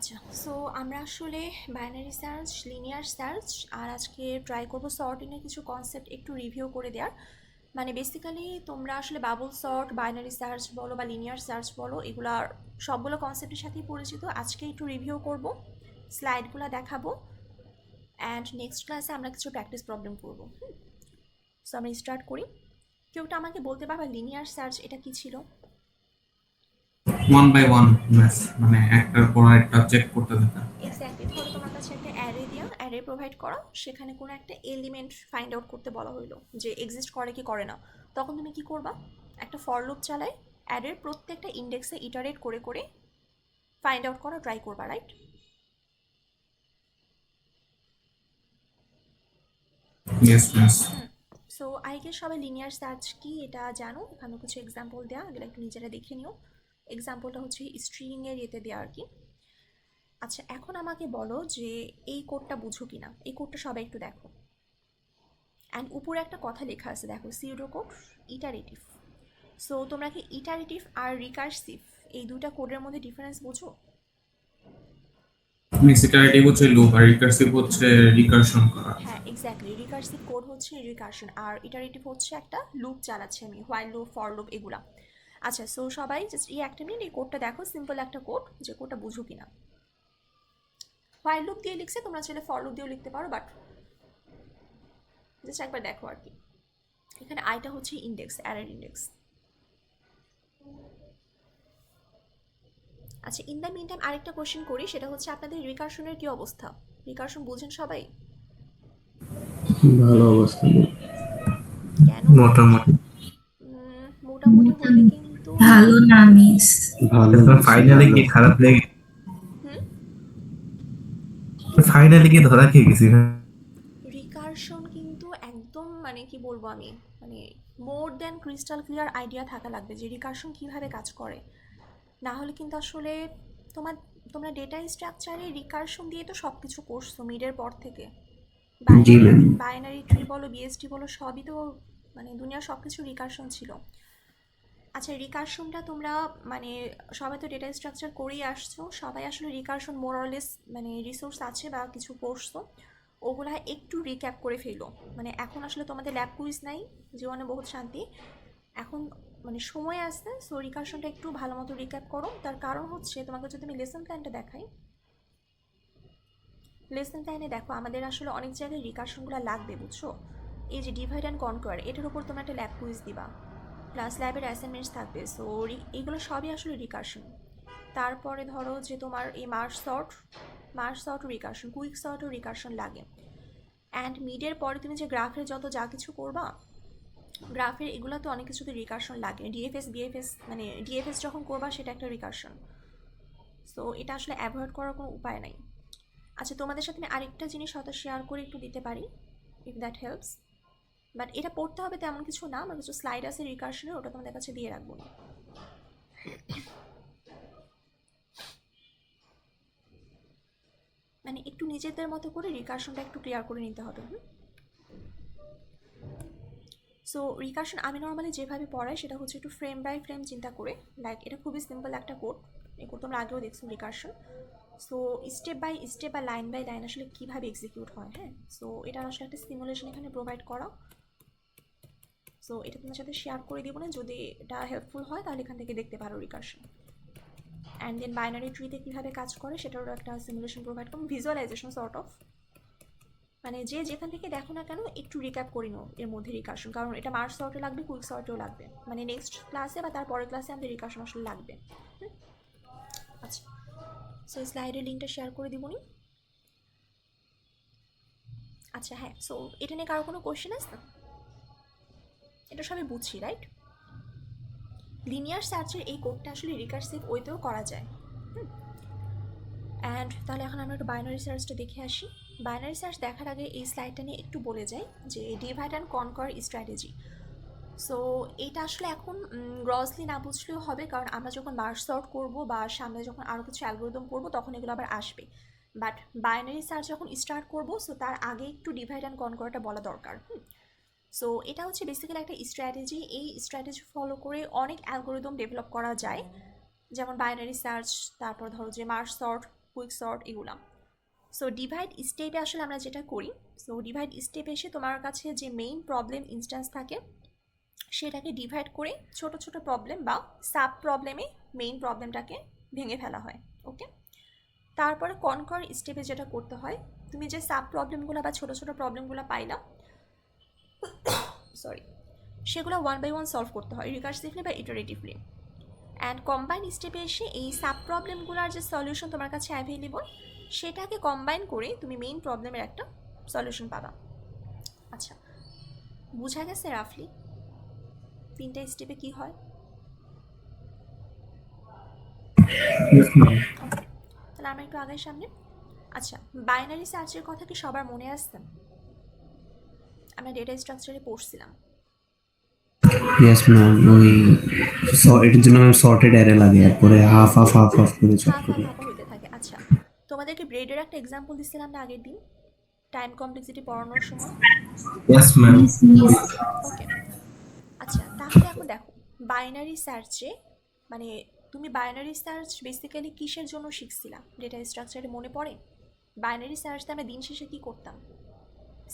আচ্ছা, সো আমরা আসলে বাইনারি সার্চ, লিনিয়ার সার্চ আর আজকে ট্রাই করবো সর্টিংয়ের কিছু কনসেপ্ট একটু রিভিউ করে দেওয়ার। মানে বেসিক্যালি তোমরা আসলে বাবল সর্ট, বাইনারি সার্চ বলো বা লিনিয়ার সার্চ বলো, এগুলার সবগুলো কনসেপ্টের সাথেই পরিচিত। আজকে একটু রিভিউ করব, স্লাইডগুলো দেখাবো, অ্যান্ড নেক্সট ক্লাসে আমরা কিছু প্র্যাকটিস প্রবলেম করবো। সো আমরা স্টার্ট করি। কেউ একটা আমাকে বলতে পারবা লিনিয়ার সার্চ এটা কি ছিল? ওয়ান বাই ওয়ান ম্যাথ, মানে একটার পর একটা চেক করতে থাকা। এক্স্যাক্টলি, ধরো তোমার কাছে একটা অ্যারে দিয়া অ্যারে প্রোভাইড করা, সেখানে কোনো একটা এলিমেন্ট ফাইন্ড আউট করতে বলা হইলো যে এক্সিস্ট করে কি করে না। তখন তুমি কি করবা? একটা ফর লুপ চালাই, অ্যারের প্রত্যেকটা ইন্ডেক্সে ইটারেট করে করে ফাইন্ড আউট করা ট্রাই করবা, right? Yes math. So I guess সবাই লিনিয়ার সার্চ কি এটা জানো। এখানে কিছু এক্সাম্পল দেওয়া, এগুলো একটু নিজেরা দেখে নিও। এক্সাম্পলটা হচ্ছে স্ট্রিংয়ের ইয়েতে দেওয়া আর কি। আচ্ছা, এখন আমাকে বলো যে এই কোডটা বুঝো কিনা। এই কোডটা সবাই একটু দেখো, অ্যান্ড উপরে একটা কথা লেখা আছে দেখো, সিউডো কোড ইটারেটিভ। সো তোমরা কি ইটারেটিভ আর রিকার্সিভ এই দুটা কোডের মধ্যে ডিফারেন্স বোঝো? ইটারেটিভ হচ্ছে লুপ আর রিকার্সিভ হচ্ছে রিকার্শন করা। হ্যাঁ, এক্স্যাক্টলি, রিকার্সিভ কোড হচ্ছে রিকার্শন আর ইটারেটিভ হচ্ছে একটা লুপ চালাচ্ছি আমি, হোয়াইল লুপ, ফর লুপ, এগুলা। আচ্ছা, সো সবাই জাস্ট এই একটা মিনিট এই কোডটা দেখো, সিম্পল একটা কোড, যে কোডটা বুঝো কিনা। হোয়াইল লুপ দিয়ে লিখছে, তোমরা চাইলে ফর লুপ দিয়েও লিখতে পারো, বাট জাস্ট একবার দেখো আর কি। এখানে আইটা হচ্ছে ইন্ডেক্স, অ্যারের ইন্ডেক্স। আচ্ছা, ইন দ্য মিন টাইম আরেকটা কোশ্চেন করি, সেটা হচ্ছে আপনাদের রিকার্শনের কি অবস্থা? রিকার্শন বুঝেন সবাই? ভালো অবস্থা নেই। কেন? মোটামুটি। মোটামুটি হইলে কিন্তু ভালো না মিস। ভালো বুঝছি, ফাইনালি ভালো। কি খারাপ লেগে, হুম, ফাইনালি কি ধরা খেয়ে গেছি? রিকার্শন কিন্তু একদম মানে কি বলবো আমি, মানে more than crystal clear idea থাকা লাগবে যে রিকার্শন কিভাবে কাজ করে। না হলে কিন্তু আসলে তোমার তোমরা ডেটা স্ট্রাকচারে রিকার্শন দিয়ে তো সব কিছু করছো মিডের পর থেকে। জি বাইনারি ম্যাম। বাইনারি ট্রি বলো, বিএসটি বলো, সবই তো মানে দুনিয়ার সব কিছু রিকার্শন ছিল। আচ্ছা, রিকার্শনটা তোমরা মানে সবাই তো ডেটা স্ট্রাকচার করেই আসছো, সবাই আসলে রিকার্শন মোরলেস মানে রিসোর্স আছে বা কিছু পড়ছো, ওগুলা একটু রিক্যাপ করে ফেলো। মানে এখন আসলে তোমাদের ল্যাব কুইজ নাই, জীবনে বহুত শান্তি। এখন মানে সময় আসছে, সো রিকার্শনটা একটু ভালো মতো রিক্যাপ করো। তার কারণ হচ্ছে তোমাকে যদি আমি লেসন প্ল্যানটা দেখাই, লেসন প্ল্যানে দেখো আমাদের আসলে অনেক জায়গায় রিকার্শনগুলো লাগবে, বুঝছো? এই যে ডিভাইড অ্যান্ড কনকোয়ার, এটার উপর তোমরা একটা ল্যাব কুইজ দিবা, প্লাস ল্যাবের অ্যাসাইনমেন্টস থাকবে। সো এইগুলো সবই আসলে রিকার্শন। তারপরে ধরো যে তোমার এই মার্জ সর্ট রিকার্শন, কুইক সর্টও রিকার্শন লাগে। অ্যান্ড মিডের পরে তুমি যে গ্রাফের যত যা কিছু করবা, গ্রাফের এগুলো তো অনেক কিছুতে রিকার্শন লাগে। ডিএফএস বিএফএস, মানে ডিএফএস যখন করবা সেটা একটা রিকার্শন। সো এটা আসলে অ্যাভয়েড করার কোনো উপায় নাই। আচ্ছা, তোমাদের সাথে আমি আরেকটা জিনিস হয়তো শেয়ার করে একটু দিতে পারি, ইফ দ্যাট হেল্পস। বাট এটা পড়তে হবে তেমন কিছু না, আমার কিছু স্লাইড আছে রিকার্শনের, ওটা তোমাদের কাছে দিয়ে রাখবো না। মানে একটু নিজেদের মতো করে রিকার্শনটা একটু ক্লিয়ার করে নিতে হবে। সো রিকার্শন আমি নর্মালি যেভাবে পড়াই সেটা হচ্ছে একটু ফ্রেম বাই ফ্রেম চিন্তা করে। লাইক এটা খুবই সিম্পল একটা কোড, এই কোড তোমরা আগেও দেখছো recursion. So step by step বা লাইন বাই লাইন আসলে কীভাবে এক্সিকিউট হয়, হ্যাঁ, সো এটা আসলে একটা সিমুলেশন এখানে প্রোভাইড করা। সো এটা তোমার সাথে শেয়ার করে দিব না, যদি এটা হেল্পফুল হয় তাহলে এখান থেকে দেখতে পারো রিকার্শন। অ্যান্ড দেন বাইনারি ট্রিতে কীভাবে কাজ করে সেটারও একটা সিমুলেশন প্রোভাইড করুন, ভিজুয়ালাইজেশন সর্ট অফ। মানে যে যেখান থেকে দেখো না কেন একটু রিক্যাপ করে নাও এর মধ্যে রিকার্শন, কারণ এটা মার্চ সর্টে লাগবে, কুইক সর্টেও লাগবে। মানে নেক্সট ক্লাসে বা তার পরের ক্লাসে আমাদের রিকার্শন আসলে লাগবে। আচ্ছা, সো স্লাইডের লিঙ্কটা শেয়ার করে দিবনি। আচ্ছা হ্যাঁ, সো এটা নিয়ে কারো কোনো কোয়েশ্চেন আছে? এটা সবাই বুঝছি, রাইট? লিনিয়ার সার্চের এই কোডটা আসলে রিকার্সিভ ওয়েতেও করা যায়। অ্যান্ড তাহলে এখন আমরা একটু বাইনারি সার্চটা দেখে আসি। বাইনারি সার্চ দেখার আগে এই স্লাইডটা নিয়ে একটু বলে যাই যে divide and conquer strategy. So এইটা আসলে এখন গ্রসলি না বুঝলেও হবে, কারণ আমরা যখন মার্জ সর্ট করবো বা সামনে যখন আরও কিছু অ্যালগোরিদম করবো তখন এগুলো আবার আসবে। বাট বাইনারি সার্চ যখন স্টার্ট করবো, সো তার আগে একটু ডিভাইড অ্যান্ড কনকোয়ারটা বলা দরকার। সো এটা হচ্ছে বেসিক্যালি একটা স্ট্র্যাটেজি, এই স্ট্র্যাটেজি ফলো করে অনেক অ্যালগোরিদম ডেভেলপ করা যায়, যেমন বাইনারি সার্চ, তারপর ধরো যে মার্জ সর্ট, কুইক সর্ট এগুলা। সো ডিভাইড স্টেপে আসলে আমরা যেটা করি, সো ডিভাইড স্টেপে এসে তোমার কাছে যে মেইন প্রবলেম ইনস্ট্যান্স থাকে সেটাকে ডিভাইড করে ছোট ছোট প্রবলেম বা সাব প্রবলেমে মেইন প্রবলেমটাকে ভেঙে ফেলা হয়। ওকে, তারপরে কনকর স্টেপে যেটা করতে হয়, তুমি যে সাব প্রবলেমগুলো বা ছোট ছোট প্রবলেমগুলো পাইলা, সরি, সেগুলো ওয়ান বাই ওয়ান সলভ করতে হয় রিকার্সিভলি বা ইটারেটিভলি। অ্যান্ড কম্বাইন স্টেপে এসে এই সাব প্রবলেমগুলোর যে সলিউশন তোমার কাছে অ্যাভেলেবল সেটাকে কম্বাইন করে তুমি মেইন প্রবলেমের একটা সলিউশন পাবা। আচ্ছা, বোঝা গেছে রাফলি তিনটা স্টেপে কি হয়? Yes, ma'am. তাহলে আমরা একটু আগের সামনে। আচ্ছা, বাইনারি সার্চের কথা কি সবার মনে আসছে? আমরা ডেটা স্ট্রাকচারে পড়ছিলাম। Yes, ma'am. ওই এটার জন্য সর্টেড অ্যারে লাগে, এরপরে হাফ হাফ হাফ হাফ করে চট হাফ করে। হাফ হইতে থাকে। আচ্ছা, তোমাদেরকে ব্রেডের একটা এক্সাম্পল দিচ্ছিলাম না আগের দিন টাইম কমপ্লেক্সিটি পড়ানোর সময়? Yes, ma'am. ওকে, আচ্ছা তাহলে এখন দেখো বাইনারি সার্চে মানে তুমি বাইনারি সার্চ বেসিক্যালি কিসের জন্য শিখছিলা ডেটা স্ট্রাকচারে মনে পড়ে? বাইনারি সার্চতে আমরা দিন শেষে কী করতাম?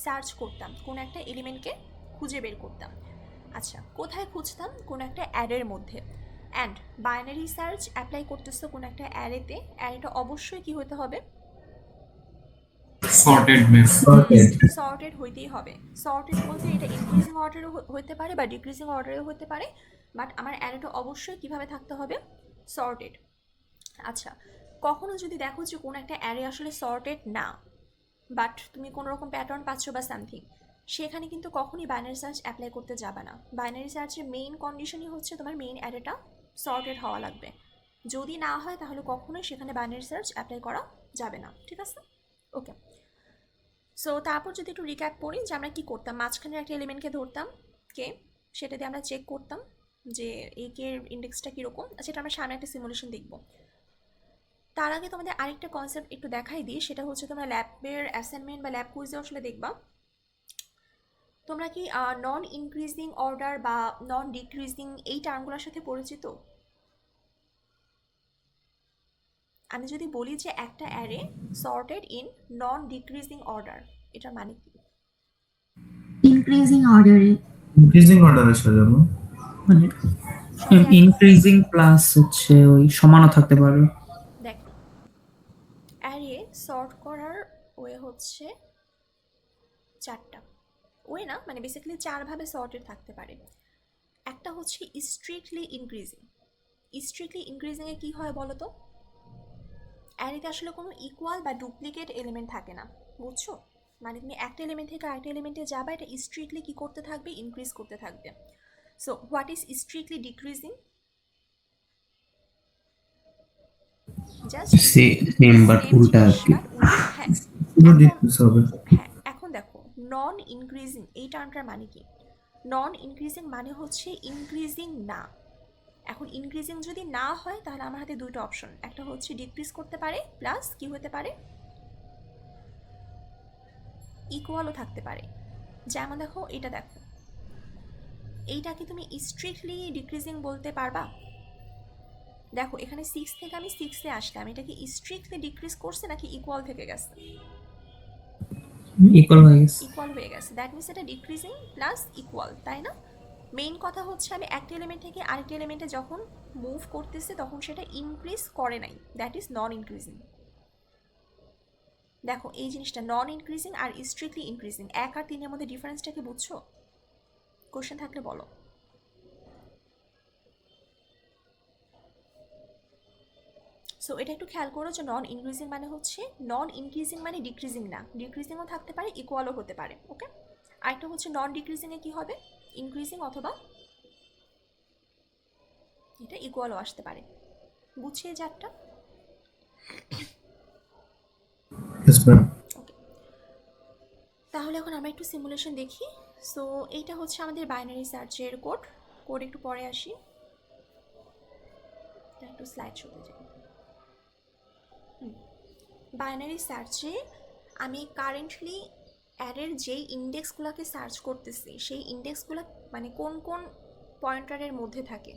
সার্চ করতাম, কোনো একটা এলিমেন্টকে খুঁজে বের করতাম। আচ্ছা, কোথায় খুঁজতাম? কোনো একটা অ্যারের মধ্যে। অ্যান্ড বাইনারি সার্চ অ্যাপ্লাই করতেছো কোনো একটা অ্যারেতে, অ্যারেটা অবশ্যই কী হতে হবে? Sorted base. সর্টেড হইতেই হবে। সর্টেড বলতে এটা ইনক্রিজিং অর্ডারেও হতে পারে বা ডিক্রিজিং অর্ডারেও হতে পারে, বাট আমার অ্যারেটা অবশ্যই কীভাবে থাকতে হবে? সর্টেড। আচ্ছা, কখনো যদি দেখো যে কোনো একটা অ্যারে আসলে সর্টেড না, বাট তুমি কোনো রকম প্যাটার্ন পাচ্ছ বা সামথিং, সেখানে কিন্তু কখনই বাইনারি সার্চ অ্যাপ্লাই করতে যাবে না। বাইনারি সার্চের মেইন কন্ডিশনই হচ্ছে তোমার মেইন অ্যারেটা সর্টেড হওয়া লাগবে। যদি না হয় তাহলে কখনোই সেখানে বাইনারি সার্চ অ্যাপ্লাই করা যাবে না। ঠিক আছে? ওকে, সো তারপর যদি একটু রিক্যাপ করি যে আমরা কী করতাম, মাঝখানের একটা এলিমেন্টকে ধরতাম কে, সেটা দিয়ে আমরা চেক করতাম যে এই কে এর ইন্ডেক্সটা কীরকম। সেটা আমরা সামনে একটা সিমুলেশন দেখব। তার আগে তোমাদের আরেকটা কনসেপ্ট একটু দেখাই দিই, সেটা হচ্ছে তোমরা ল্যাবের অ্যাসাইনমেন্ট বা ল্যাব কুইজে আসলে দেখবা তোমরা কি নন ইনক্রিজিং অর্ডার বা নন ডিক্রিজিং এই টার্মগুলোর সাথে পরিচিত? আমি যদি বলি যে একটা array sorted in non decreasing order, এটার মানে কি? ইনক্রিজিং অর্ডারে Increasing order এ সাজানো। মানে ইনক্রিজিং প্লাস হচ্ছে ওই সমানও থাকতে পারে। দেখো, অ্যারে সর্ট করার ওয়ে হচ্ছে চারটা। ওয়ে না, মানে বেসিক্যালি চারভাবে সর্টেড থাকতে পারে। একটা হচ্ছে স্ট্রিক্টলি ইনক্রিজিং। স্ট্রিক্টলি ইনক্রিজিংয়ে কী হয় বলো তো? অ্যারেতে আসলে কোনো ইকুয়াল বা ডুপ্লিকেট এলিমেন্ট থাকে না, বুঝছো? মানে তুমি একটা এলিমেন্ট থেকে আরেকটা এলিমেন্টে যাবা, এটা স্ট্রিক্টলি কী করতে থাকবে? ইনক্রিজ করতে থাকবে। So what is strictly decreasing? Just same but উল্টা আর কি। হ্যাঁ। পুরো ডিক্রিজ হবে। হ্যাঁ, এখন দেখো নন ইনক্রিজিং এই টার্মটার মানে কি? নন ইনক্রিজিং মানে হচ্ছে ইনক্রিজিং না। এখন ইনক্রিজিং যদি না হয় তাহলে আমার হাতে দুইটা অপশন, একটা হচ্ছে ডিক্রিজ করতে পারে প্লাস কি হতে পারে? ইকুয়ালও থাকতে পারে। যেমন দেখো এটা দেখো, এইটাকে তুমি স্ট্রিক্টলি ডিক্রিজিং বলতে পারবা? দেখো এখানে 6 থেকে আমি 6-এ আসলাম, এটা কি স্ট্রিক্টলি ডিক্রিজ করছে নাকি ইকুয়াল থেকে গেছে? ইকুয়াল হয়ে গেছে। ইকুয়াল হয়ে গেছে, দ্যাট মিনস এটা ডিক্রিজিং প্লাস ইকুয়াল, তাই না? মেইন কথা হচ্ছে আমি একটা এলিমেন্ট থেকে আরেকটা এলিমেন্টে যখন মুভ করতেছি তখন সেটা ইনক্রিজ করে নাই, দ্যাট ইজ নন ইনক্রিজিং। দেখো এই জিনিসটা নন ইনক্রিজিং আর স্ট্রিক্টলি ইনক্রিজিং, 1 আর 3-এর মধ্যে ডিফারেন্সটা কি বুঝছো? কোশ্চেন থাকলে বলো। সো এটা একটু খেয়াল করো যে নন ইনক্রিজিং মানে হচ্ছে, নন ইনক্রিজিং মানে ডিক্রিজিং না, ডিক্রিজিংও থাকতে পারে ইকুয়ালও হতে পারে। ওকে, আরেকটা হচ্ছে নন ডিক্রিজিংয়ে কি হবে? ইনক্রিজিং অথবা এটা ইকুয়ালও আসতে পারে। বুঝিয়ে যারটা। Yes, ma'am. ওকে, তাহলে এখন আমরা একটু সিমুলেশন দেখি। সো এইটা হচ্ছে আমাদের বাইনারি সার্চের কোড। কোড একটু পরে আসি, একটু স্লাইড শোতে যাই। বাইনারি সার্চে আমি কারেন্টলি অ্যারের যেই ইন্ডেক্সগুলোকে সার্চ করতেছি সেই ইন্ডেক্সগুলো মানে কোন কোন পয়েন্টারের মধ্যে থাকে?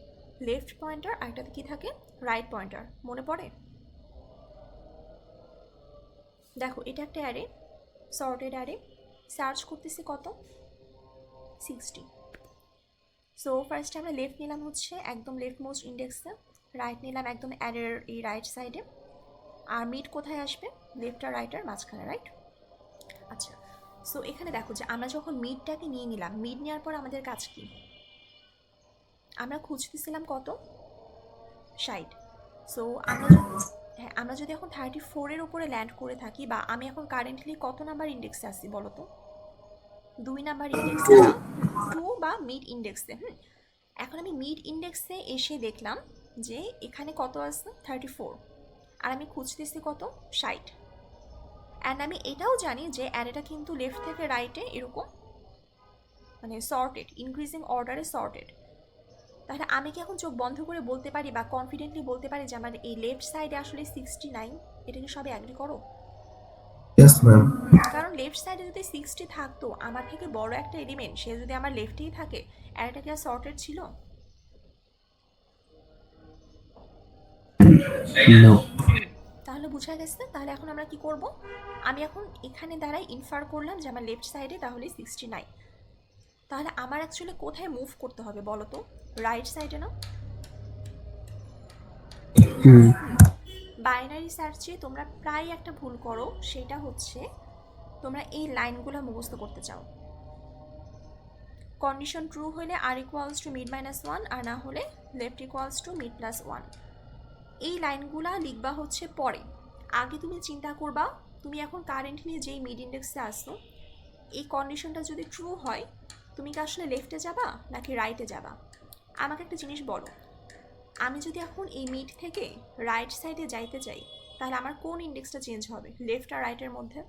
লেফট পয়েন্টার, আরেকটাতে কি থাকে? Right pointer. মনে পড়ে? দেখো এটা একটা অ্যারে, সর্টেড অ্যারে, সার্চ করতেছি কত 60। সো ফার্স্টে আমরা লেফট নিলাম হচ্ছে একদম লেফট মোস্ট ইন্ডেক্সে, রাইট নিলাম একদম অ্যারের এই রাইট সাইডে, আর মিড কোথায় আসবে, লেফট আর রাইট আর মাঝখানে, রাইট? আচ্ছা, সো এখানে দেখো যে আমরা যখন মিডটাকে নিয়ে নিলাম, মিড নেওয়ার পর আমাদের কাজ কি, আমরা খুঁজতেছিলাম কত 60। সো আমরা যদি এখন 34-এর উপরে ল্যান্ড করে থাকি, বা আমি এখন কারেন্টলি কত নাম্বার ইন্ডেক্সে আছি বলো তো, 2 নাম্বার ইন্ডেক্সে বা 2 বা মিড ইন্ডেক্সে। এখন আমি মিড ইন্ডেক্সে এসে দেখলাম যে এখানে কত আছে 34, আর আমি খুঁজতেছি কত 60। অ্যান্ড আমি এটাও জানি যে অ্যারেটা কিন্তু লেফট থেকে রাইটে এরকম মানে সর্টেড, ইনক্রিজিং অর্ডারে সর্টেড। তাহলে আমি কি এখন চোখ বন্ধ করে বলতে পারি বা কনফিডেন্টলি বলতে পারি যে আমার এই লেফট সাইডে আসলে 69? এটা কি সবাই অ্যাগ্রি করো? Yes ma'am. কারণ লেফট সাইডে যদি 60 থাকতো, আমার থেকে বড় একটা এলিমেন্ট সে যদি আমার লেফটেই থাকে, অ্যারেটা কি আর সর্টেড ছিল? নো। তাহলে বুঝা গেছে। তাহলে এখন আমরা কি করব, আমি এখন এখানে দ্বারাই ইনফার করলাম যে আমার লেফট সাইডে তাহলে 69। তাহলে আমার অ্যাকচুয়ালি কোথায় মুভ করতে হবে বলো তো, রাইট সাইডে না? বাইনারি সার্চে তোমরা প্রায় একটা ভুল করো, সেটা হচ্ছে তোমরা এই লাইনগুলো মুখস্থ করতে চাও। কন্ডিশন ট্রু হলে আর ইকুয়ালস টু মিড মাইনাস 1, আর না হলে left equals to mid plus 1। এই লাইনগুলা লিখবা হচ্ছে পরে। আগে তুমি চিন্তা করবা তুমি এখন কারেন্টলি যেই মিড ইন্ডেক্সে আসছো, এই কন্ডিশনটা যদি ট্রু হয় তুমি কি আসলে লেফটে যাবা নাকি রাইটে যাবা? আমাকে একটা জিনিস বলো, আমি যদি এখন এই মিড থেকে রাইট সাইডে যাইতে চাই, তাহলে আমার কোন ইন্ডেক্সটা চেঞ্জ হবে লেফট আর রাইটের মধ্যে?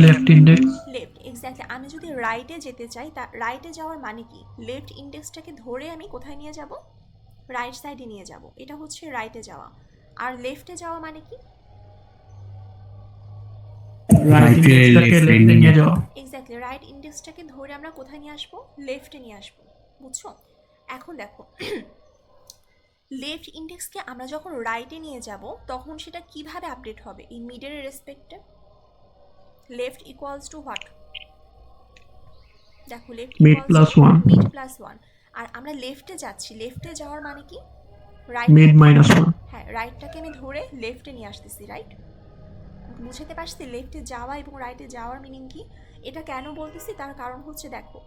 Left index. Left, exactly. আমি যদি রাইটে যেতে চাই, তা রাইটে যাওয়ার মানে কি, লেফট ইন্ডেক্সটাকে ধরে আমি কোথায় নিয়ে যাব, রাইট সাইডে নিয়ে যাব। এটা হচ্ছে রাইটে যাওয়া। আর লেফটে যাওয়া মানে কি, রাইট ইন্ডেক্সটাকে লেফটে নিয়ে যাওয়া। এক্স্যাক্টলি, রাইট ইন্ডেক্সটাকে ধরে আমরা কোথায় নিয়ে আসবো, লেফটে নিয়ে আসবো। বুঝছো? এখন দেখো লেফট ইন্ডেক্সকে আমরা যখন রাইটে নিয়ে যাব, তখন সেটা কিভাবে আপডেট হবে এই মিডের রেসপেক্টে? Left equals to what? দেখো left mid plus 1, mid plus 1। আর আমরা লেফটে যাচ্ছি, লেফটে যাওয়ার মানে কি, রাইট মিড মাইনাস 1। হ্যাঁ, রাইটটাকে আমি ধরে লেফটে নিয়ে আসতেছি, রাইট? বুঝতে পারছি লেফটে যাওয়া এবং রাইটে যাওয়ার মিনিং কি। এটা কেন বলতেছি, তার কারণ হচ্ছে দেখো,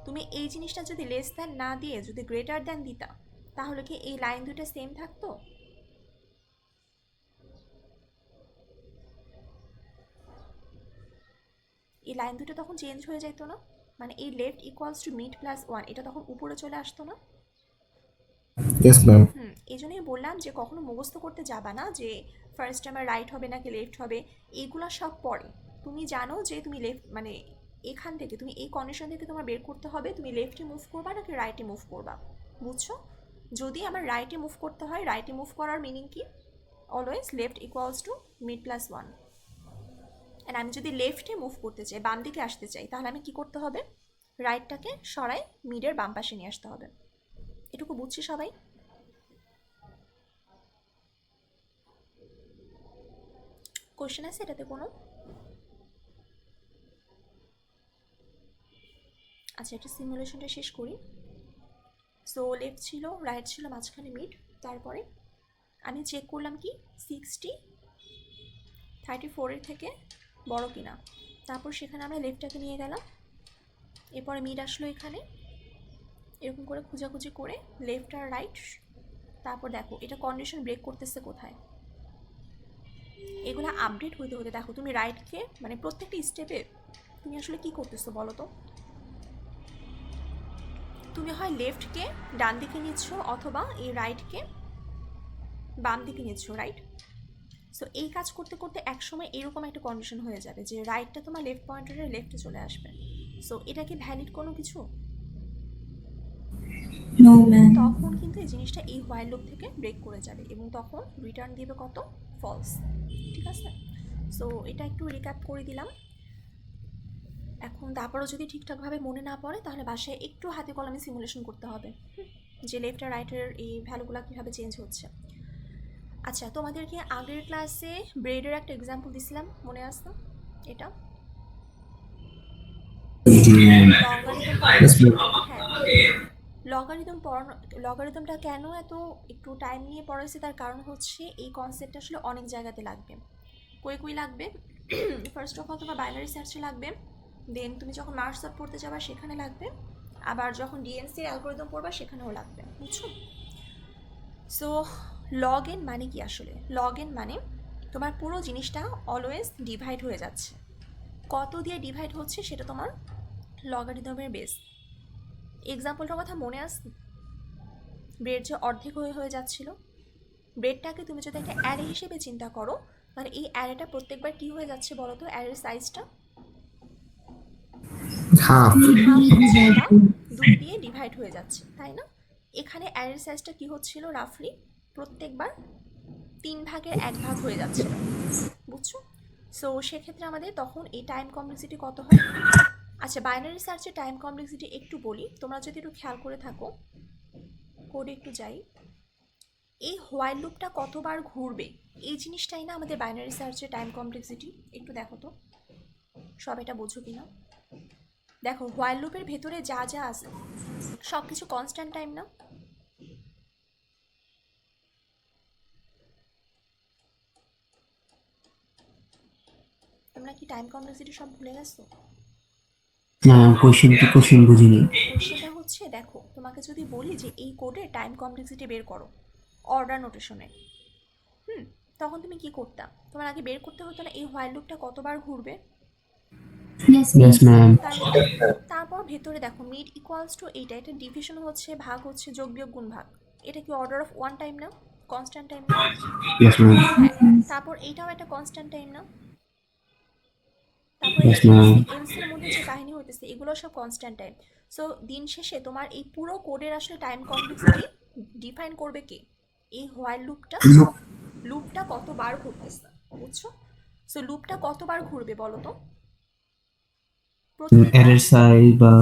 তুমি এই জিনিসটা যদি লেস দ্যান না দিয়ে যদি গ্রেটার দ্যান দিতা, তাহলে কি এই লাইন দুটো সেম থাকতো? এই লাইন দুটো তখন চেঞ্জ হয়ে যেত না? মানে এই left equals to mid plus 1, এটা তখন উপরে চলে আসতো না? Yes ma'am. এই জন্যই বললাম যে কখনো মুখস্থ করতে যাবা না যে ফার্স্ট আমার রাইট হবে নাকি লেফট হবে, এইগুলো সব পরে। তুমি জানো যে তুমি লেফট মানে এখান থেকে তুমি এই কন্ডিশন থেকে তোমার বের করতে হবে তুমি লেফটে মুভ করবা নাকি রাইটে মুভ করবা। বুঝছো? যদি আমার রাইটে মুভ করতে হয়, রাইটে মুভ করার মিনিং কি, always left equals to mid plus 1। And আমি যদি লেফটে মুভ করতে চাই, বাম দিকে আসতে চাই, তাহলে আমি কি করতে হবে, রাইটটাকে সরাই মিডের বাম পাশে নিয়ে আসতে হবে। এটুকু বুঝছি সবাই? কোশ্চেন আছে এটাতে কোনো? আচ্ছা, একটা সিমুলেশনটা শেষ করি। সো লেফট ছিল, রাইট ছিল, মাঝখানে মিড। তারপরে আমি চেক করলাম কি 60 34-এর থেকে বড় কিনা। তারপর সেখানে আমরা লেফটটাকে নিয়ে গেলাম, এরপরে মিড আসলো এখানে, এরকম করে খোঁজাখুঁজি করে লেফট আর রাইট। তারপর দেখো এটা কন্ডিশন ব্রেক করতেছে কোথায়, এগুলো আপডেট হতে হতে দেখো তুমি রাইটকে মানে প্রত্যেকটা স্টেপে তুমি আসলে কি করতেছো বলো তো, তুমি হয় লেফটকে ডান দিকে নিচ্ছ অথবা এই রাইটকে বাম দিকে নিচ্ছ, রাইট? সো এই কাজ করতে করতে একসময় এরকম একটা কন্ডিশন হয়ে যাবে যে রাইটটা তোমার লেফট পয়েন্টারের লেফটে চলে আসবে। সো এটা কি ভ্যালিড কোনো কিছু? তখন কিন্তু এই জিনিসটা এই হোয়াইল লুপ থেকে ব্রেক করে যাবে এবং তখন রিটার্ন দিবে কত, ফলস। ঠিক আছে? সো এটা একটু রিক্যাপ করে দিলাম। এখন তারপরও যদি ঠিকঠাকভাবে মনে না পড়ে, তাহলে বাসায় একটু হাতে কলমে সিমুলেশন করতে হবে যে লেফট আর রাইটের এই ভ্যালুগুলো কীভাবে চেঞ্জ হচ্ছে। আচ্ছা, তোমাদেরকে আগের ক্লাসে ব্রেডের একটা এক্সাম্পল দিছিলাম, মনে আছে এটা? জি ম্যাম। Logarithm Yes, ma'am. হ্যাঁ, লগারিদমটা কেন এত একটু টাইম নিয়ে পড়াইছি, তার কারণ হচ্ছে এই কনসেপ্টটা আসলে অনেক জায়গাতে লাগবে। কই লাগবে? ফার্স্ট অফ অল তোমার বাইনারি সার্চে লাগবে, দেন তুমি যখন মার্কস সর্ট পড়তে যাবা সেখানে লাগবে, আবার যখন ডিএনসি অ্যালগরিদম পড়বা সেখানেও লাগবে, বুঝছো? সো লগ এন মানে কি আসলে? লগ এন মানে তোমার পুরো জিনিসটা অলওয়েজ ডিভাইড হয়ে যাচ্ছে। কত দিয়ে ডিভাইড হচ্ছে সেটা তোমার লগারিদমের বেস। এক্সাম্পলটার কথা মনে আসছে? ব্রেড যে অর্ধেক হয়ে যাচ্ছিল, ব্রেডটাকে তুমি যদি একটা অ্যারে হিসেবে চিন্তা করো, তাহলে এই অ্যারেটা প্রত্যেকবার কি হয়ে যাচ্ছে বলো তো? অ্যারের সাইজটা Half. দুই দিয়ে ডিভাইড হয়ে যাচ্ছে, তাই না? এখানে অ্যারের সাইজটা কি হচ্ছিল? রাফলি প্রত্যেকবার 3/1 হয়ে যাচ্ছিল, বুঝছো? সো সেক্ষেত্রে আমাদের তখন এই টাইম কমপ্লেক্সিটি কত হয়? আচ্ছা, বাইনারি সার্চের টাইম কমপ্লেক্সিটি একটু বলি, তোমরা যদি একটু খেয়াল করে থাকো, কোডে একটু যাই। এই হোয়াইল লুপটা কতবার ঘুরবে, এই জিনিসটাই না আমাদের বাইনারি সার্চের টাইম কমপ্লেক্সিটি। একটু দেখো তো সব এটা বোঝো কিনা। দেখো, হোয়াইল লুপের ভেতরে যা যা আছে সব কিছু কনস্ট্যান্ট টাইম না? তোমরা কি টাইম কমপ্লেক্সিটি সব ভুলে গেছো? না ম্যাম, কোশ্চেন বুঝিনি। সেটা হচ্ছে, দেখো তোমাকে যদি বলি যে এই কোডে টাইম কমপ্লেক্সিটি বের করো অর্ডার নোটেশনে, তখন তুমি কি করতা? তোমার আগে বের করতে হতো না এই হোয়াইল লুপটা কতবার ঘুরবে? Yes, ma'am. তাই না? তারপর ভেতরে দেখো মিড ইকুয়ালস টু এইটা, এটা ডিভিশন হচ্ছে, ভাগ হচ্ছে, যোগ বিয়োগ গুণ ভাগ। এটা কি অর্ডার অফ ওয়ান টাইম না? কনস্ট্যান্ট টাইম না? Yes, ma'am. হ্যাঁ। তারপর এইটাও একটা কনস্ট্যান্ট টাইম না? তারপর Yes, ma'am. এলস এর মধ্যে যে কাহিনী হইতেছে এগুলো সব কনস্ট্যান্ট টাইম। সো দিন শেষে তোমার এই পুরো কোডের আসলে টাইম কমপ্লেক্সিটি ডিফাইন করবে কে? এই হোয়াইল লুপটা কতবার ঘুরতেছে, বুঝছো? সো লুপটা কতবার ঘুরবে বলো তো? Error size বা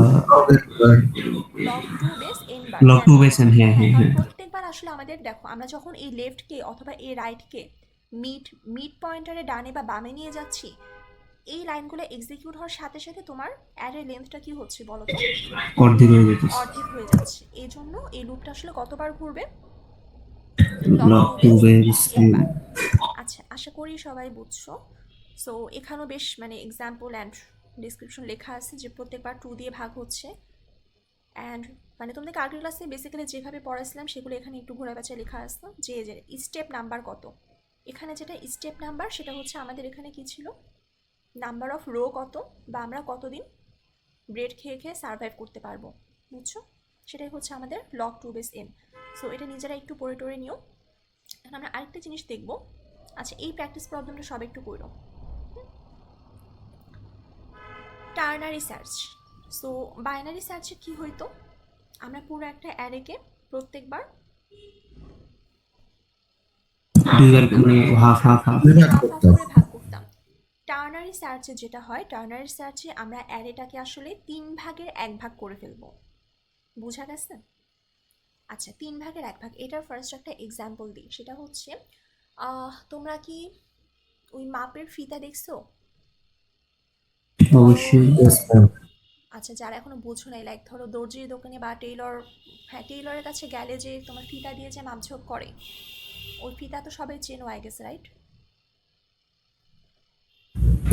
log two base N bar. log 2 base and হ্যাঁ হ্যাঁ হ্যাঁ। প্রত্যেকবার আসলে আমাদের দেখো, আমরা যখন এই লেফটকে অথবা এই রাইটকে মিড পয়েন্টারে ডানে বা বামে নিয়ে যাচ্ছি, এই লাইনগুলো এক্সিকিউট হওয়ার সাথে সাথে তোমার অ্যারে লেন্থটা কি হচ্ছে বলো তো? অর্ধেক হয়ে যেতেছে। অর্ধেক হয়ে যাচ্ছে। এই জন্য এই লুপটা আসলে কতবার ঘুরবে? log 2 base এবার আচ্ছা, আশা করি সবাই বুঝছো। সো এখানেও বেশ মানে এক্সাম্পল অ্যান্ড ডিসক্রিপশন লেখা আছে যে প্রত্যেকবার 2 দিয়ে ভাগ হচ্ছে। অ্যান্ড মানে তোমাদেরকে আগের ক্লাসে বেসিক্যালি যেভাবে পড়াইছিলাম সেগুলো এখানে একটু ঘোরা বাচ্চা লেখা আসতো, যে স্টেপ নাম্বার কত। এখানে যেটা স্টেপ নাম্বার সেটা হচ্ছে আমাদের এখানে কি ছিল? নাম্বার অফ রো কত, বা আমরা কতদিন ব্রেড খেয়ে খেয়ে সার্ভাইভ করতে পারবো, বুঝছো? সেটাই হচ্ছে আমাদের লগ 2 বেস এন। সো এটা নিজেরা একটু পড়ে টরে নিও। এখন আমরা আরেকটা জিনিস দেখবো। আচ্ছা, এই প্র্যাকটিস প্রবলেমটা সব একটু করো। Ternary search. সো বাইনারি সার্চে কি হইতো? আমরা পুরো একটা অ্যারেকে প্রত্যেকবার দুইবার মানে হাফ করে ভাগ করতাম। টার্নারি সার্চে যেটা হয়, টার্নারি সার্চে আমরা অ্যারেটাকে আসলে 3/1 করে ফেলবো। বুঝা গেছে? আচ্ছা, 3/1। এটার ফার্স্ট একটা এক্সাম্পল দিই, সেটা হচ্ছে তোমরা কি ওই মাপের ফিতা দেখছো? অবশ্যই। আচ্ছা, যারা এখনো বুঝো নাই, লাইক ধরো দর্জির দোকানে বা টেইলরের কাছে গেলে যে তোমার ফিতা দিয়ে যে মাপঝোপ করে, ওই ফিতা তো সবাই চেনো, I guess, right?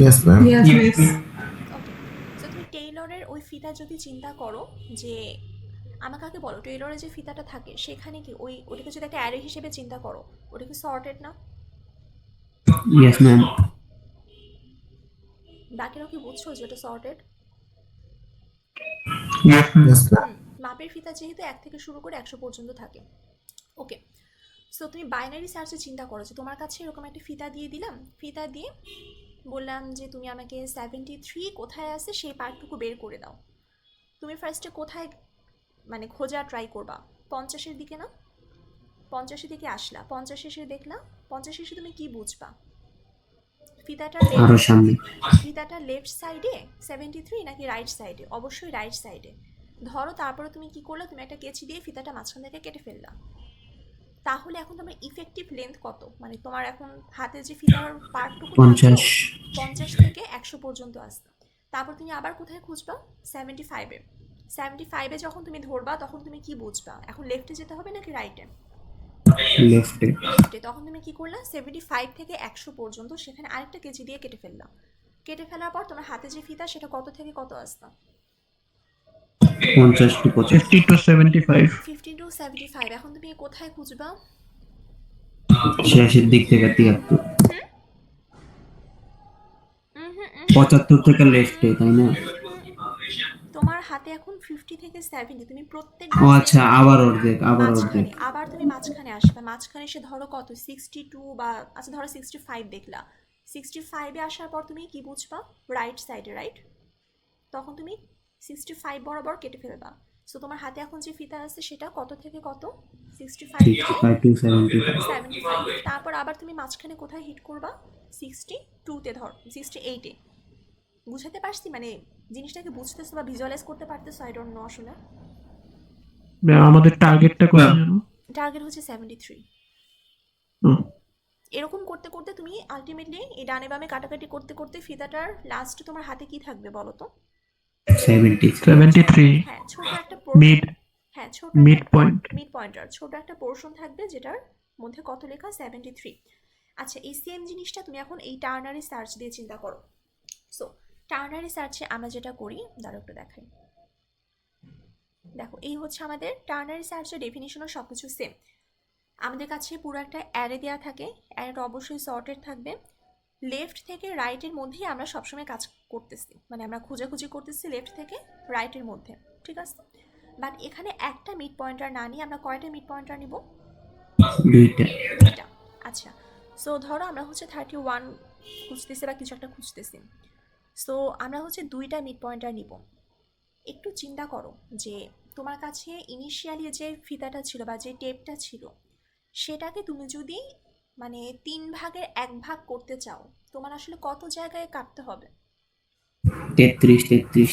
Yes, ma'am. Okay. So তুমি টেইলরের ওই ফিতা যদি চিন্তা করো, যে আমাকে আগে বলো, টেইলরের যে ফিতাটা থাকে সেখানে কি ওটাকে যদি একটা অ্যারে হিসেবে চিন্তা করো, ওটা কি সর্টেড না? Yes, ma'am. বাকিরা কি বুঝছো যে ওটা সর্টেড? Yes, ma'am. মাপের ফিতা যেহেতু 1 থেকে শুরু করে 100 পর্যন্ত থাকে। ওকে। সো তুমি বাইনারি সার্চে চিন্তা করো যে তোমার কাছে এরকম একটা ফিতা দিয়ে দিলাম, ফিতা দিয়ে বললাম যে তুমি আমাকে 73 কোথায় আছে সেই পার্টটুকু বের করে দাও। তুমি ফার্স্টে কোথায় মানে খোঁজা ট্রাই করবা? 50-এর দিকে না? 50-এর দিকে আসলা, 50 এসে দেখলা, 50 এসে তুমি কি বুঝবা? আরো সামনে। ফিতাটা লেফট সাইডে 73 নাকি রাইট সাইডে? অবশ্যই রাইট সাইডে। ধরো তারপরে তুমি কি করলে? তুমি একটা কেচি দিয়ে ফিতাটা মাঝখান থেকে কেটে ফেললা। তাহলে এখন তোমার ইফেক্টিভ লেন্থ কত, মানে তোমার এখন হাতে যে ফিতার পার্টটুকু 50 50 থেকে 100 পর্যন্ত আসবে। তারপর তুমি আবার কোথায় খুঁজবা, 75-এ। 75-এ যখন তুমি ধরবা তখন তুমি কি বুঝবা, এখন লেফটে যেতে হবে নাকি রাইটে? লেফটে। লেফটে। তখন তুমি কি করলা, 75 থেকে 100 পর্যন্ত সেখানে আরেকটা কেজি দিয়ে কেটে ফেললাম। কেটে ফেলার পর তোমার হাতে যে ফিতা সেটা কত থেকে কত আসবা? 50 to 50 50 to 75. 50 to 75। এখন তুমি কোথায় খুঁজবা? 86 দিক থেকে 73 75 থেকে লেফটে, তাই না? তোমার হাতে এখন 50 থেকে 70, তুমি প্রত্যেক ও আচ্ছা, আবার অর্ধেক, আবার অর্ধেক। মাঝখানে আবার তুমি মাঝখানে আসবে, মাঝখানে এসে ধরো কত 62 বা আচ্ছা ধরো 65 দেখলা। 65-এ আসার পর তুমি কি বুঝবা, রাইট সাইডে, রাইট? তখন তুমি 65 বরাবর কেটে ফেলবা। সো তোমার হাতে এখন যে ফিতা আছে সেটা কত থেকে কত, 65 থেকে 65 to 75 75। তারপর আবার তুমি মাঝখানে কোথায় হিট করবা, 62-তে ধর, 68-এ। বুঝাতে পারছি, মানে জিনিসটাকে বুঝতেছো বা ভিজুয়ালাইজ করতে পারতেছো? আই ডোন্ট নো আসলে। আমাদের টার্গেটটা কত জানো? টার্গেট হচ্ছে 73। হুম। এরকম করতে করতে তুমি আলটিমেটলি এই ডানে বামে কাটাকাটি করতে করতে ফিতাটার লাস্ট তোমার হাতে কি থাকবে বলো তো? 73 হ্যাঁ, ছোট একটা মিড হ্যাঁ ছোট মিড পয়েন্ট। মিড পয়েন্টার, ছোট একটা পোর্শন থাকবে যেটার মধ্যে কত লেখা, 73। আচ্ছা, এই সেম জিনিসটা তুমি এখন এই টার্নারি সার্চ দিয়ে চিন্তা করো। সো টার্নারি সার্চে আমরা যেটা করি, দাঁড়াও একটু দেখাই। দেখো, এই হচ্ছে আমাদের টার্নারি সার্চের ডেফিনিশনও সব কিছু সেম। আমাদের কাছে পুরো একটা অ্যারে দেওয়া থাকে, অ্যারেটা অবশ্যই সর্টেড থাকবে। লেফট থেকে রাইটের মধ্যেই আমরা সবসময় কাজ করতেছি, মানে আমরা খোঁজাখুঁজি করতেছি লেফট থেকে রাইটের মধ্যে, ঠিক আছে? বাট এখানে একটা মিড পয়েন্টার না নিয়ে আমরা কয়টা মিড পয়েন্টার নিব? দুইটা। আচ্ছা, সো ধরো আমরা হচ্ছে 31 খুঁজতেছি বা কিছু একটা খুঁজতেছি। সো আমরা হচ্ছে দুইটা মিড পয়েন্টার নিব। একটু চিন্তা করো যে তোমার কাছে ইনিশিয়ালি যে ফিতাটা ছিল বা যে টেপটা ছিল সেটাকে তুমি যদি মানে 3 ভাগের 1 ভাগ করতে চাও, তোমার আসলে কত জায়গায় কাটতে হবে? 33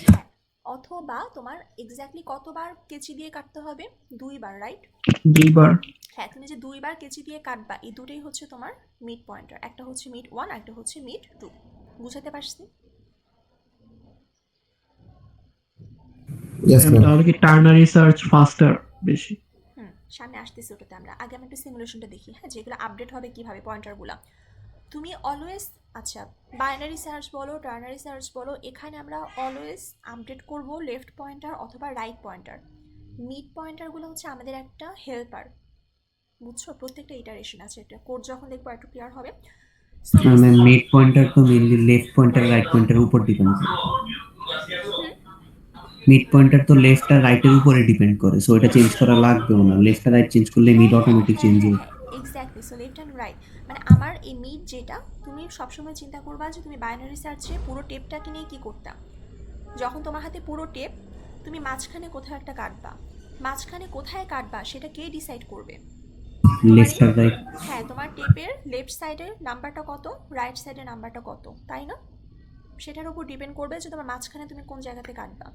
হ্যাঁ, অথবা তোমার এক্স্যাক্টলি কতবার কেচি দিয়ে কাটতে হবে? 2 বার, রাইট? 2 বার। হ্যাঁ, তুমি যে 2 বার কেচি দিয়ে কাটবা, এই দুটোই হচ্ছে তোমার মিড পয়েন্টার। একটা হচ্ছে মিড 1, একটা হচ্ছে মিড 2। বুঝাতে পারছি? Yes, ma'am. তাহলে কি টার্নারি সার্চ ফাস্টার বেশি? সামনে আসতেছি ওটাতে। আমরা আগে আমি একটু সিমুলেশনটা দেখি, হ্যাঁ, যেগুলো আপডেট হবে কিভাবে পয়েন্টারগুলো। তুমি অলওয়েজ, আচ্ছা বাইনারি সার্চ বলো টার্নারি সার্চ বলো, এখানে আমরা অলওয়েজ আপডেট করব লেফট পয়েন্টার অথবা রাইট পয়েন্টার। মিড পয়েন্টারগুলো হচ্ছে আমাদের একটা হেল্পার, বুঝছো? প্রত্যেকটা ইটারেশন আছে, একটা কোড যখন দেখবো একটু ক্লিয়ার হবে। সো ম্যাম, মিড পয়েন্টার তো মেইনলি লেফট পয়েন্টার রাইট পয়েন্টারের উপর ডিপেন্ড করে। মিড পয়েন্টার তো লেফট আর রাইটের উপরে ডিপেন্ড করে, সো এটা চেঞ্জ করা লাগবেও না। লেফট আর রাইট চেঞ্জ করলে মিড অটোমেটিক চেঞ্জ হবে। Exactly, so left and right, মানে আমার এই মিড যেটা, তুমি সবসময় চিন্তা করবা যে তুমি বাইনারি সার্চে পুরো টেপটাকে নিয়ে কী করতাম। যখন তোমার হাতে পুরো টেপ, তুমি মাঝখানে কোথাও একটা কাটবা, মাঝখানে কোথায় কাটবা সেটা কে ডিসাইড করবে? লেফট আর রাইট। হ্যাঁ, তোমার টেপের লেফট সাইডের নাম্বারটা কত, রাইট সাইডের নাম্বারটা কত, তাই না? সেটার উপর ডিপেন্ড করবে যে তোমার মাঝখানে তুমি কোন জায়গাতে কাটবা।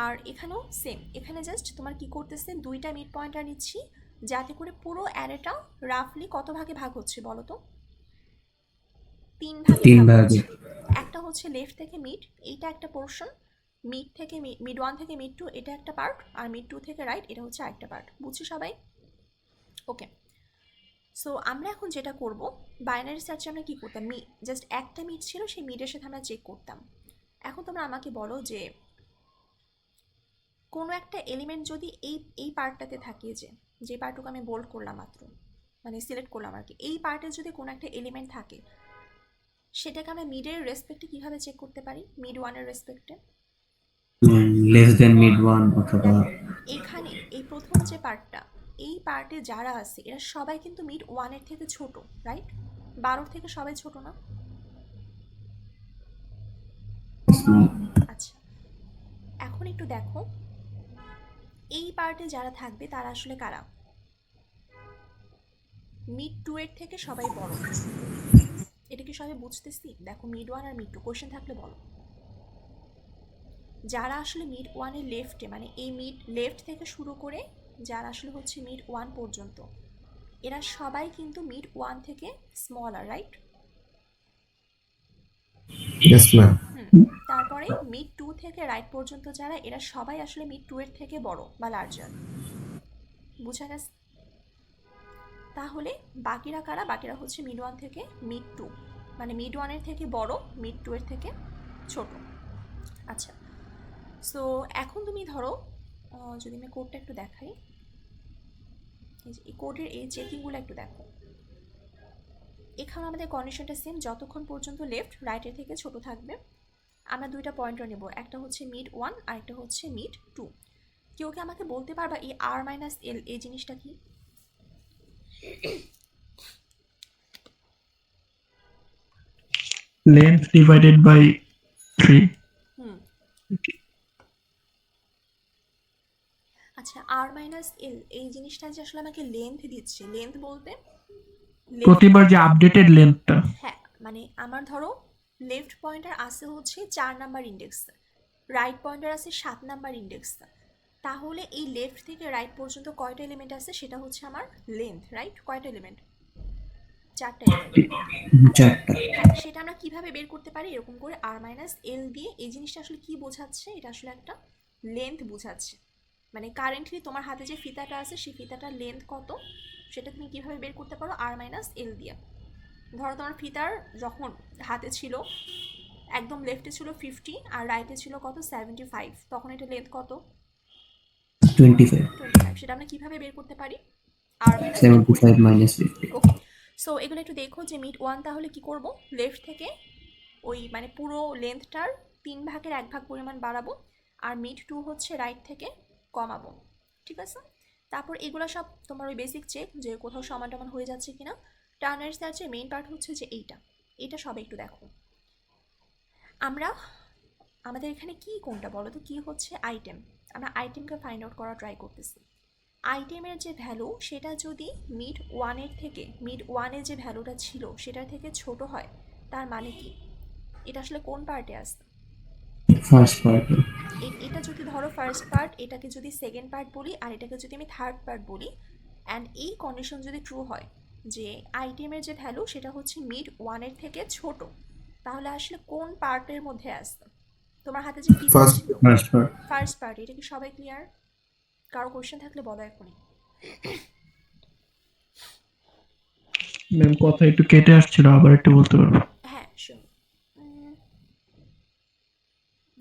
আর এখানেও সেম, এখানে জাস্ট তোমার কি করতেছে, দুইটা মিড পয়েন্টার নিচ্ছি যাতে করে পুরো অ্যারেটা রাফলি কত ভাগে ভাগ হচ্ছে বলো তো? 3 ভাগে ভাগ হচ্ছে। একটা হচ্ছে লেফট থেকে মিড, এইটা একটা পোর্শন। মিড থেকে মিড 1 থেকে মিড 2 এটা একটা পার্ট, আর মিড 2 থেকে রাইট এটা হচ্ছে আরেকটা পার্ট। বুঝছি সবাই? ওকে, সো আমরা এখন যেটা করব, বাইনারি সার্চে আমরা কী করতাম, জাস্ট একটা মিড ছিল, সেই মিডের সাথে আমরা চেক করতাম। এখন তোমরা আমাকে বলো যে কোনো একটা এলিমেন্ট যদি এই পার্টটাতে থাকে, যে পার্টটুকু আমি বোল্ড করলাম মাত্র, মানে সিলেক্ট করলাম আর কি, এই পার্টে যদি কোনো একটা এলিমেন্ট থাকে সেটাকে আমরা মিডের রেসপেক্টে কীভাবে চেক করতে পারি? মিড 1-এর রেসপেক্টে লেস দেন মিড 1 অথবা এখানে এই প্রথম যে পার্টটা, এই পার্টে যারা আছে এরা সবাই কিন্তু মিড 1-এর থেকে ছোট, রাইট? 12 থেকে সবাই ছোট না? আচ্ছা, এখন একটু দেখো এই পার্টে যারা থাকবে তারা আসলে কারা? মিড 2-এর থেকে সবাই বড়। এটা কি সবাই বুঝতেছি? দেখো, মিড 1 আর মিড 2, কোশ্চেন থাকলে বলো। যারা আসলে মিড 1-এর লেফটে, মানে এই মিড লেফট থেকে শুরু করে যারা আসলে হচ্ছে মিড 1 পর্যন্ত, এরা সবাই কিন্তু মিড 1 থেকে স্মলার, রাইট? Yes, ma'am. তারপরে মিড 2 থেকে রাইট পর্যন্ত যারা, এরা সবাই আসলে মিড 2 এর থেকে বড় বা লার্জার। বুঝা গেছে? তাহলে বাকিরা কারা? বাকিরা হচ্ছে মিড 1 থেকে মিড 2, মানে মিড 1 এর থেকে বড়, মিড 2 এর থেকে ছোট। আচ্ছা, সো এখন তুমি ধরো যদি আমি কোডটা একটু দেখাই, এই কোডের এই চেকিংগুলো একটু দেখো। এখানে আমাদের কন্ডিশনটা সেম, যতক্ষণ পর্যন্ত লেফট রাইটের থেকে ছোট থাকবে। আমরা দুইটা পয়েন্টার নেব, একটা হচ্ছে মিড 1 আর একটা হচ্ছে মিড 2। কেউ কি আমাকে বলতে পারবা এই আর মাইনাস এল এই জিনিসটা কি? Length divided by 3. আচ্ছা, আর মাইনাস এল এই জিনিসটা যে আসলে আমাকে লেন্থ দিচ্ছে, লেন্থ বলতে প্রতিবার যে আপডেটেড লেন্থটা। হ্যাঁ, মানে আমার ধরো লেফট পয়েন্টার আছে হচ্ছে 4 নাম্বার ইন্ডেক্স, রাইট পয়েন্টার আছে 7 নাম্বার ইন্ডেক্স। তাহলে এই লেফট থেকে রাইট পর্যন্ত কয়টা এলিমেন্ট আছে সেটা হচ্ছে আমার লেন্থ, রাইট? কয়টা এলিমেন্ট? 4টা এলিমেন্ট। 4টা। হ্যাঁ, সেটা আমরা কিভাবে বের করতে পারি? এরকম করে আর মাইনাস এল দিয়ে। এই জিনিসটা আসলে কি বোঝাচ্ছে? এটা আসলে একটা লেন্থ বোঝাচ্ছে, মানে কারেন্টলি তোমার হাতে যে ফিতাটা আছে সেই ফিতাটার লেন্থ কত সেটা তুমি কিভাবে বের করতে পারো? আর মাইনাস এল দিয়ে। ধরো তোমার ফিতার যখন হাতে ছিল, একদম লেফটে ছিল 50 আর রাইটে ছিল কত? 75, তখন এটা লেন্থ কত? 25। 25। সেটা আমরা কিভাবে বের করতে পারি? আর 75 minus 50। ওকে, সো এগুলো একটু দেখো যে মিড 1 তাহলে কি করব? লেফট থেকে ওই মানে পুরো লেন্থটার 3 ভাগের 1 ভাগ পরিমাণ বাড়াবো, আর মিড 2 হচ্ছে রাইট থেকে কমাবো, ঠিক আছে? তারপর এগুলো সব তোমার ওই বেসিক চেক যে কোথাও সমান টমান হয়ে যাচ্ছে কিনা। টার্নার সার্চের মেইন পার্ট হচ্ছে যে এইটা সবাই একটু দেখো। আমরা আমাদের এখানে কি কোনটা বলো তো? কি হচ্ছে আইটেম। আমরা আইটেমকে ফাইন্ড আউট করা ট্রাই করতেছি। আইটেমের যে ভ্যালু সেটা যদি মিড 1 এর থেকে, মিড 1 এর যে ভ্যালুটা ছিল সেটার থেকে ছোট হয়, তার মানে কি? এটা আসলে কোন পার্টে আসছে? First part. এটা যদি ধরো ফার্স্ট পার্ট, এটাকে যদি সেকেন্ড পার্ট বলি, আর এটাকে যদি আমি থার্ড পার্ট বলি, অ্যান্ড এই কন্ডিশন যদি ট্রু হয় যে আইটেমের যে ভ্যালু সেটা হচ্ছে মিড 1 এর থেকে ছোট, তাহলে আসলে কোন পার্টের মধ্যে আসছে? তোমার হাতে যে ফিতা First. ছিল ফার্স্ট পার্ট। First part. এটা কি সবাই ক্লিয়ার? কারো কোশ্চেন থাকলে বলো এখনই। ম্যাম কথা একটু কেটে আসছিল, আবার একটু বলতে পারবো? হ্যাঁ, শিওর।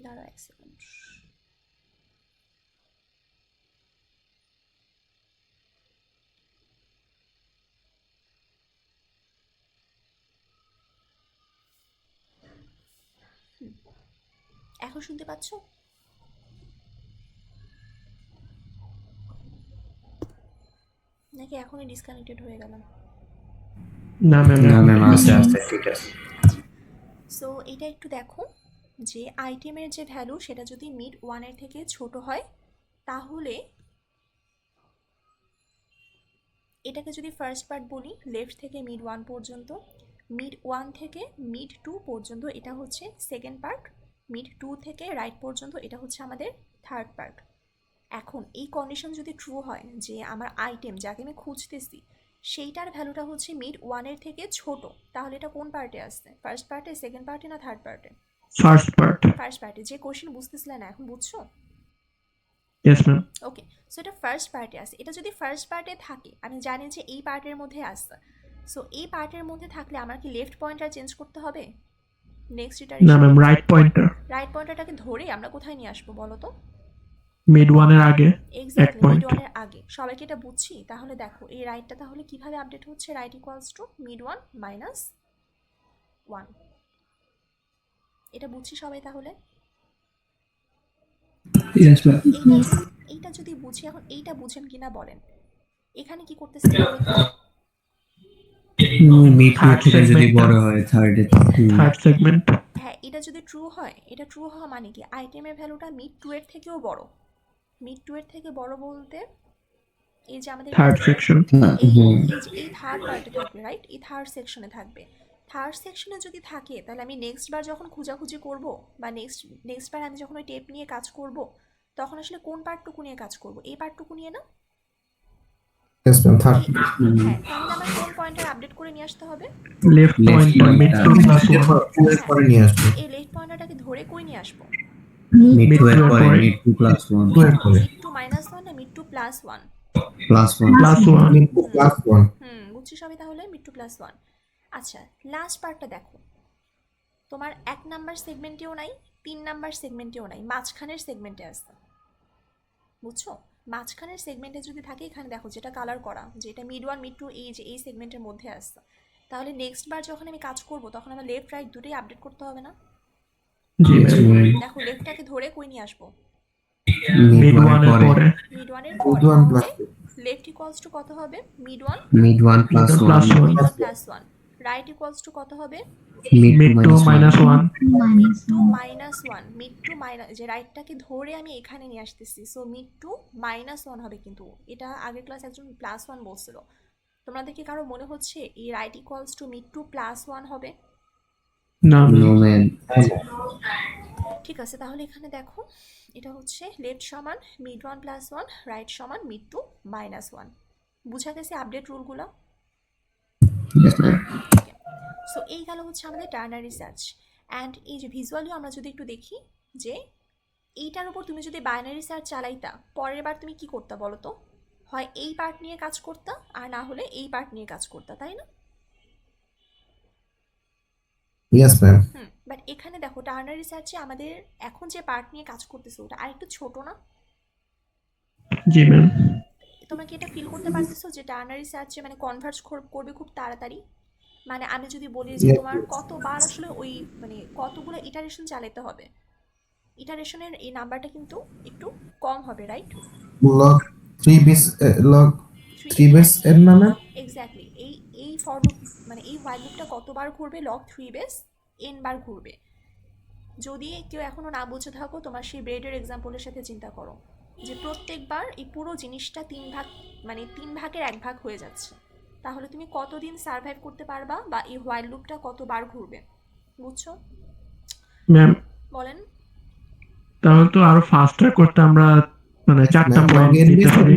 দাঁড়াও এক সেকেন্ড। এখন শুনতে পাচ্ছ? নাকি এখনই ডিসকানেক্টেড হয়ে গেলাম? না ম্যাম, না ম্যাম, আস্তে আস্তে ঠিক আছে। সো এটা একটু দেখো যে আইটেমের যে ভ্যালু সেটা যদি মিড 1 এর থেকে ছোট হয়, তাহলে এটাকে যদি ফার্স্ট পার্ট বলি লেফট থেকে মিড 1 পর্যন্ত, মিড 1 থেকে মিড 2 পর্যন্ত এটা হচ্ছে সেকেন্ড পার্ট, মিড 2 থেকে রাইট পর্যন্ত এটা হচ্ছে আমাদের থার্ড পার্ট। এখন এই কন্ডিশন যদি ট্রু হয় যে আমার আইটেম যাকে আমি খুঁজতেছি সেইটার ভ্যালুটা হচ্ছে মিড 1 এর থেকে ছোট, তাহলে এটা কোন পার্টে আসছে? ফার্স্ট পার্টে, সেকেন্ড পার্টে, না থার্ড পার্টে? First part. ফার্স্ট পার্টে। যে কোশ্চেন বুঝতেছিলে না এখন বুঝছো? Yes ma'am. ওকে, সো এটা ফার্স্ট পার্টে আসে। এটা যদি ফার্স্ট পার্টে থাকে, আমি জানি যে এই পার্টের মধ্যে আসছে, সো এই পার্টের মধ্যে থাকলে আমার কি লেফট পয়েন্টার চেঞ্জ করতে হবে? নেক্সট না iteration ma'am, right pointer. Right পয়েন্টারটাকে ধরে আমরা কোথায় নিয়ে আসবো বলো তো? মিড 1 এর আগে এক এক্স্যাক্টলি, মিড পয়েন্ট। 1 এর আগে। সবাইকে এটা বুঝছি? তাহলে দেখো এই রাইটটা তাহলে কিভাবে আপডেট হচ্ছে? Right equals to mid 1 minus 1। এটা বুঝছি সবাই তাহলে? Yes ma'am. এইটা যদি বুঝি, এখন এইটা বুঝেন কিনা বলেন। এখানে কি করতেছি বলো তো? মিড 2 থেকে যদি বড় হয় থার্ড। Third segment. হ্যাঁ, এটা যদি ট্রু হয়, এটা ট্রু হওয়া মানে কি আইটেমের ভ্যালুটা মিড 2 এর থেকেও বড়। মিড 2 এর থেকে বড় বলতে এই যে আমাদের থার্ড সেকশন। এই থার্ড পার্টে থাকবে, রাইট? এই থার্ড সেকশনে থাকবে। থার্ড সেকশনে যদি থাকে তাহলে আমি নেক্সট বার যখন খোঁজাখুঁজি করব বা নেক্সট বার আমি যখন ওই টেপ নিয়ে কাজ করব, তখন আসলে কোন পার্টটুকু নিয়ে কাজ করব? এই পার্টটুকু নিয়ে না? Yes, ma'am. Third. হ্যাঁ, তাহলে আমার কোন পয়েন্টার আপডেট করে নিয়ে আসতে হবে? Left Left pointer mid pointer. Two plus one two এর পরে নিয়ে আসবে। এই লেফট পয়েন্টারটাকে ধরে কই নিয়ে আসবো? মিড টু এর Mid পরে পরে। Mid two plus one two এর পরে মিড টু মাইনাস ওয়ান না mid two plus one? Plus one plus one mid two plus one. বুঝছি সবই তাহলে মিড টু প্লাস ওয়ান। আচ্ছা, লাস্ট পার্টটা দেখো, তোমার 1 নাম্বার সেগমেন্টেও নাই, 3 নাম্বার সেগমেন্টেও নাই, মাঝখানের সেগমেন্টে আছে। বুঝছো? মাঝখানের সেগমেন্টে যদি থাকে, এখানে দেখো যেটা কালার করা, যে এটা মিড ওয়ান মিড টু এই যে এই সেগমেন্টের মধ্যে আসছে, তাহলে নেক্সট বার যখন আমি কাজ করব তখন আমার লেফট রাইট দুটোই আপডেট করতে হবে না? জি ম্যাম দেখো লেফটটাকে ধরে কই নিয়ে আসবো? মিড ওয়ানের পরে মিড ওয়ানের মিড পরে, ওয়ান তাহলে প্লাস লেফট ইকুয়ালস টু কত হবে? Mid one mid one plus one plus one mid one plus one. Right equals to কত হবে? Mid two minus one two minus one. Mid two minus, যে রাইটটাকে ধরে আমি এখানে নিয়ে আসতেছি, so mid two minus one হবে। কিন্তু এটা আগের ক্লাস একজন প্লাস ওয়ান বলছিল, তোমাদের কি কারো মনে হচ্ছে এই right equals to mid two plus one হবে? না নো ম্যাম ঠিক আছে, তাহলে এখানে দেখো এটা হচ্ছে লেফট সমান mid one plus one, right সমান মিড টু মাইনাস ওয়ান। বুঝা গেছে আপডেট রুলগুলো? ইয়েস ম্যাম সো এই গেল হচ্ছে আমাদের টার্নারি সার্চ। অ্যান্ড এই যে ভিজুয়ালিও আমরা যদি একটু দেখি, যে এইটার উপর তুমি যদি বাইনারি সার্চ চালাইতা, পরের বার তুমি কি করতা বলো তো? হয় এই পার্ট নিয়ে কাজ করতা, আর না হলে এই পার্ট নিয়ে কাজ করতা, তাই না? Yes ma'am. বাট এখানে দেখো টার্নারি সার্চে আমাদের এখন যে পার্ট নিয়ে কাজ করতেছে ওটা আরেকটু ছোট না? জি ম্যাম তোমরা কি এটা ফিল করতে পারতেছো যে টার্নারি সার্চে মানে কনভার্জ করবে খুব তাড়াতাড়ি? মানে আমি যদি বলি যে তোমার কতবার আসলে ওই মানে কতগুলো ইটারেশন চালাতে হবে, ইটারেশনের এই নাম্বারটা কিন্তু একটু কম হবে, রাইট? লগ 3 বিস লগ 3 বিস এর নামে এক্স্যাক্টলি এই ফর মানে এই হোয়াইল লুপটা কতবার ঘুরবে? লগ 3 বেস n বার ঘুরবে। যদি কেউ এখনো না বুঝে থাকো, তোমার সেই ব্রেডের এক্সাম্পলের সাথে চিন্তা করো, যে প্রত্যেকবার এই পুরো জিনিসটা 3 ভাগ মানে 3 ভাগের 1 ভাগ হয়ে যাচ্ছে, তাহলে তুমি কতদিন সার্ভাইভ করতে পারবা, বা এই হোয়াইল লুপটা কতবার ঘুরবে? বুঝছো? ম্যাম বলেন। তাহলে তো আরো ফাস্টার করতে আমরা মানে 4টা পয়েন্ট দিতে পারি,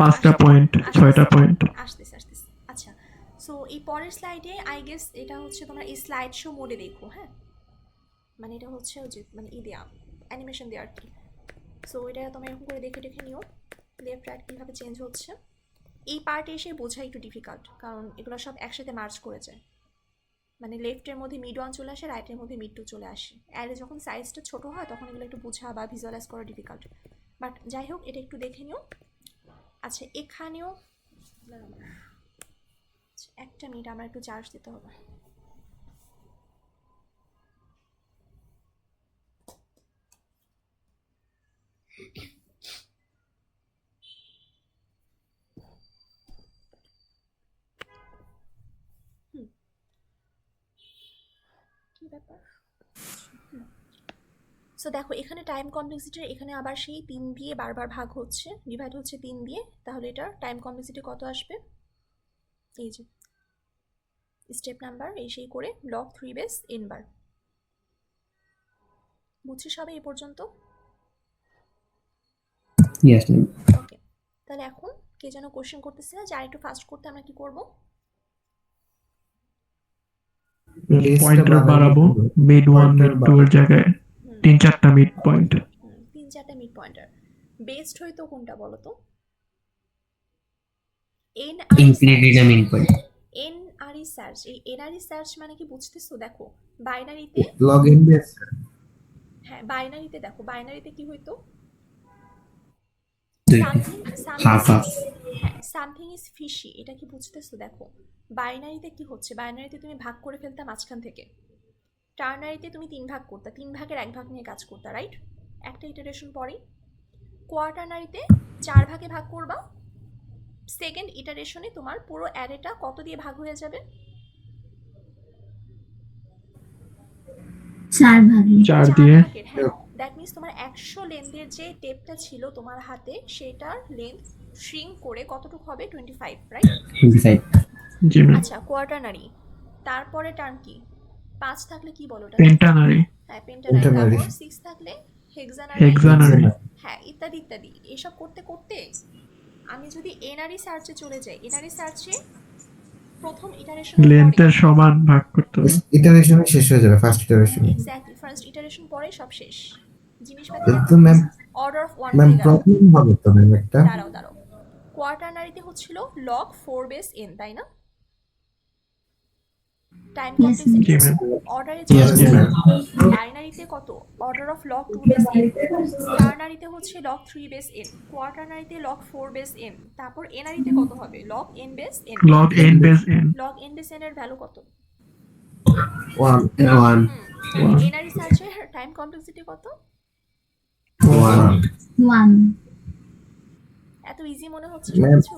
5টা পয়েন্ট, 6টা পয়েন্ট। আসতেছে। আচ্ছা, সো এই পরের স্লাইডে আই গেস এটা হচ্ছে তোমরা এই স্লাইড শো মোডে দেখো। হ্যাঁ, মানে এটা হচ্ছে যে মানে দেয়া অ্যানিমেশন দেওয়া আর কি। সো এটা তোমরা এরকম করে দেখে নিও লেফট রাইট কীভাবে চেঞ্জ হচ্ছে। এই পার্টে এসে বোঝা একটু ডিফিকাল্ট, কারণ এগুলো সব একসাথে মার্জ করে যায়। মানে লেফটের মধ্যে মিড ওয়ান চলে আসে, রাইটের মধ্যে মিড টু চলে আসে। অ্যারে যখন সাইজটা ছোট হয় তখন এগুলো একটু বোঝা বা ভিজুয়ালাইজ করা ডিফিকাল্ট, বাট যাই হোক এটা একটু দেখে নিও। আচ্ছা, এখানেও একটা মিনিট আমার একটু চার্জ দিতে হবে। কি ব্যাপার? সো দেখো এখানে টাইম কমপ্লেক্সিটির এখানে আবার সেই 3 দিয়ে বারবার ভাগ হচ্ছে, ডিভাইড হচ্ছে 3 দিয়ে, তাহলে এটার টাইম কমপ্লেক্সিটি কত আসবে? এই যে স্টেপ নাম্বার এই সেই করে লগ 3 বেস n বার। বুঝছি সবাই এই পর্যন্ত? ইয়েস ম্যাম ওকে, তাহলে এখন কে যেন কোশ্চেন করতেছে না যে আর একটু ফাস্ট করতে আমরা কি করব? পয়েন্টার বাড়াবো মিড ওয়ান মিড টু এর জায়গায় 3-4টা মিড পয়েন্ট। 3-4টা মিড পয়েন্টার। বেস্ট হইতো কোনটা বলো তো? ইনফিনিটিটা মিন পয়েন্ট এনআরই সার্চ। এই এনআরই সার্চ মানে কি বুঝতেছো? দেখো বাইনারিতে, লগ এন বেস হ্যাঁ বাইনারিতে দেখো, বাইনারিতে কি হইতো? Half half something is fishy, এটা কি বুঝতেছো? দেখো বাইনারিতে কি হচ্ছে, বাইনারিতে তুমি ভাগ করে ফেলতা মাঝখান থেকে, টার্নারিতে তুমি 3 ভাগ করতা, 3 ভাগের 1 ভাগ নিয়ে কাজ করতা, রাইট? একটা ইটারেশন পরেই। কোয়ার্টারনারিতে 4 ভাগে ভাগ করবা, সেকেন্ড ইটারেশনে তোমার পুরো অ্যারেটা কত দিয়ে ভাগ হয়ে যাবে? 4 দিয়ে। দ্যাট মিনস তোমার 100 লেন্থের যে টেপটা ছিল তোমার হাতে, সেটার লেন্থ শ্রিঙ্ক করে কতটুকু হবে? 25, রাইট? 25 জি ম্যাম। আচ্ছা, কোয়ার্টারনারি, তারপরে টার্ম কি? 5 থাকলে কি বলো ওটা? পেন্টানারি। হ্যাঁ পেন্টানারি। পেন্টানারি। তারপর 6 থাকলে হেক্সানারি। হেক্সানারি। হ্যাঁ ইত্যাদি ইত্যাদি। এসব করতে করতে আমি যদি এনআরই সার্চে চলে যাই, এনআরই সার্চে প্রথম ইটারেশনের লেন্থের সমান ভাগ করতে হবে। ইটারেশনে শেষ হয়ে যাবে, ফার্স্ট ইটারেশনে। এক্স্যাক্টলি ফার্স্ট ইটারেশন পরে সব শেষ। জিনিসপাতি তো ম্যাম, অর্ডার অফ 1 ম্যাম হয়ে গেল। প্রবলেম হবে তো ম্যাম একটা। দাঁড়াও কোয়াটারনারিতে হচ্ছিল log 4 বেস n, তাই না? টাইম কমপ্লেক্সিটি জি ম্যাম। অর্ডারে Yes, ma'am. বাইনারিতে কত? Order of log 2 base n, টার্নারিতে হচ্ছে log 3 base n, কোয়াটারনারিতে log 4 base n, তারপর এনআরিতে কত হবে? log n base n। log n base n log n base n এর ভ্যালু কত? 1 এনআরি সার্চের টাইম কমপ্লেক্সিটি কত? 1 1 এত ইজি মনে হচ্ছে Ma'am, কিছু?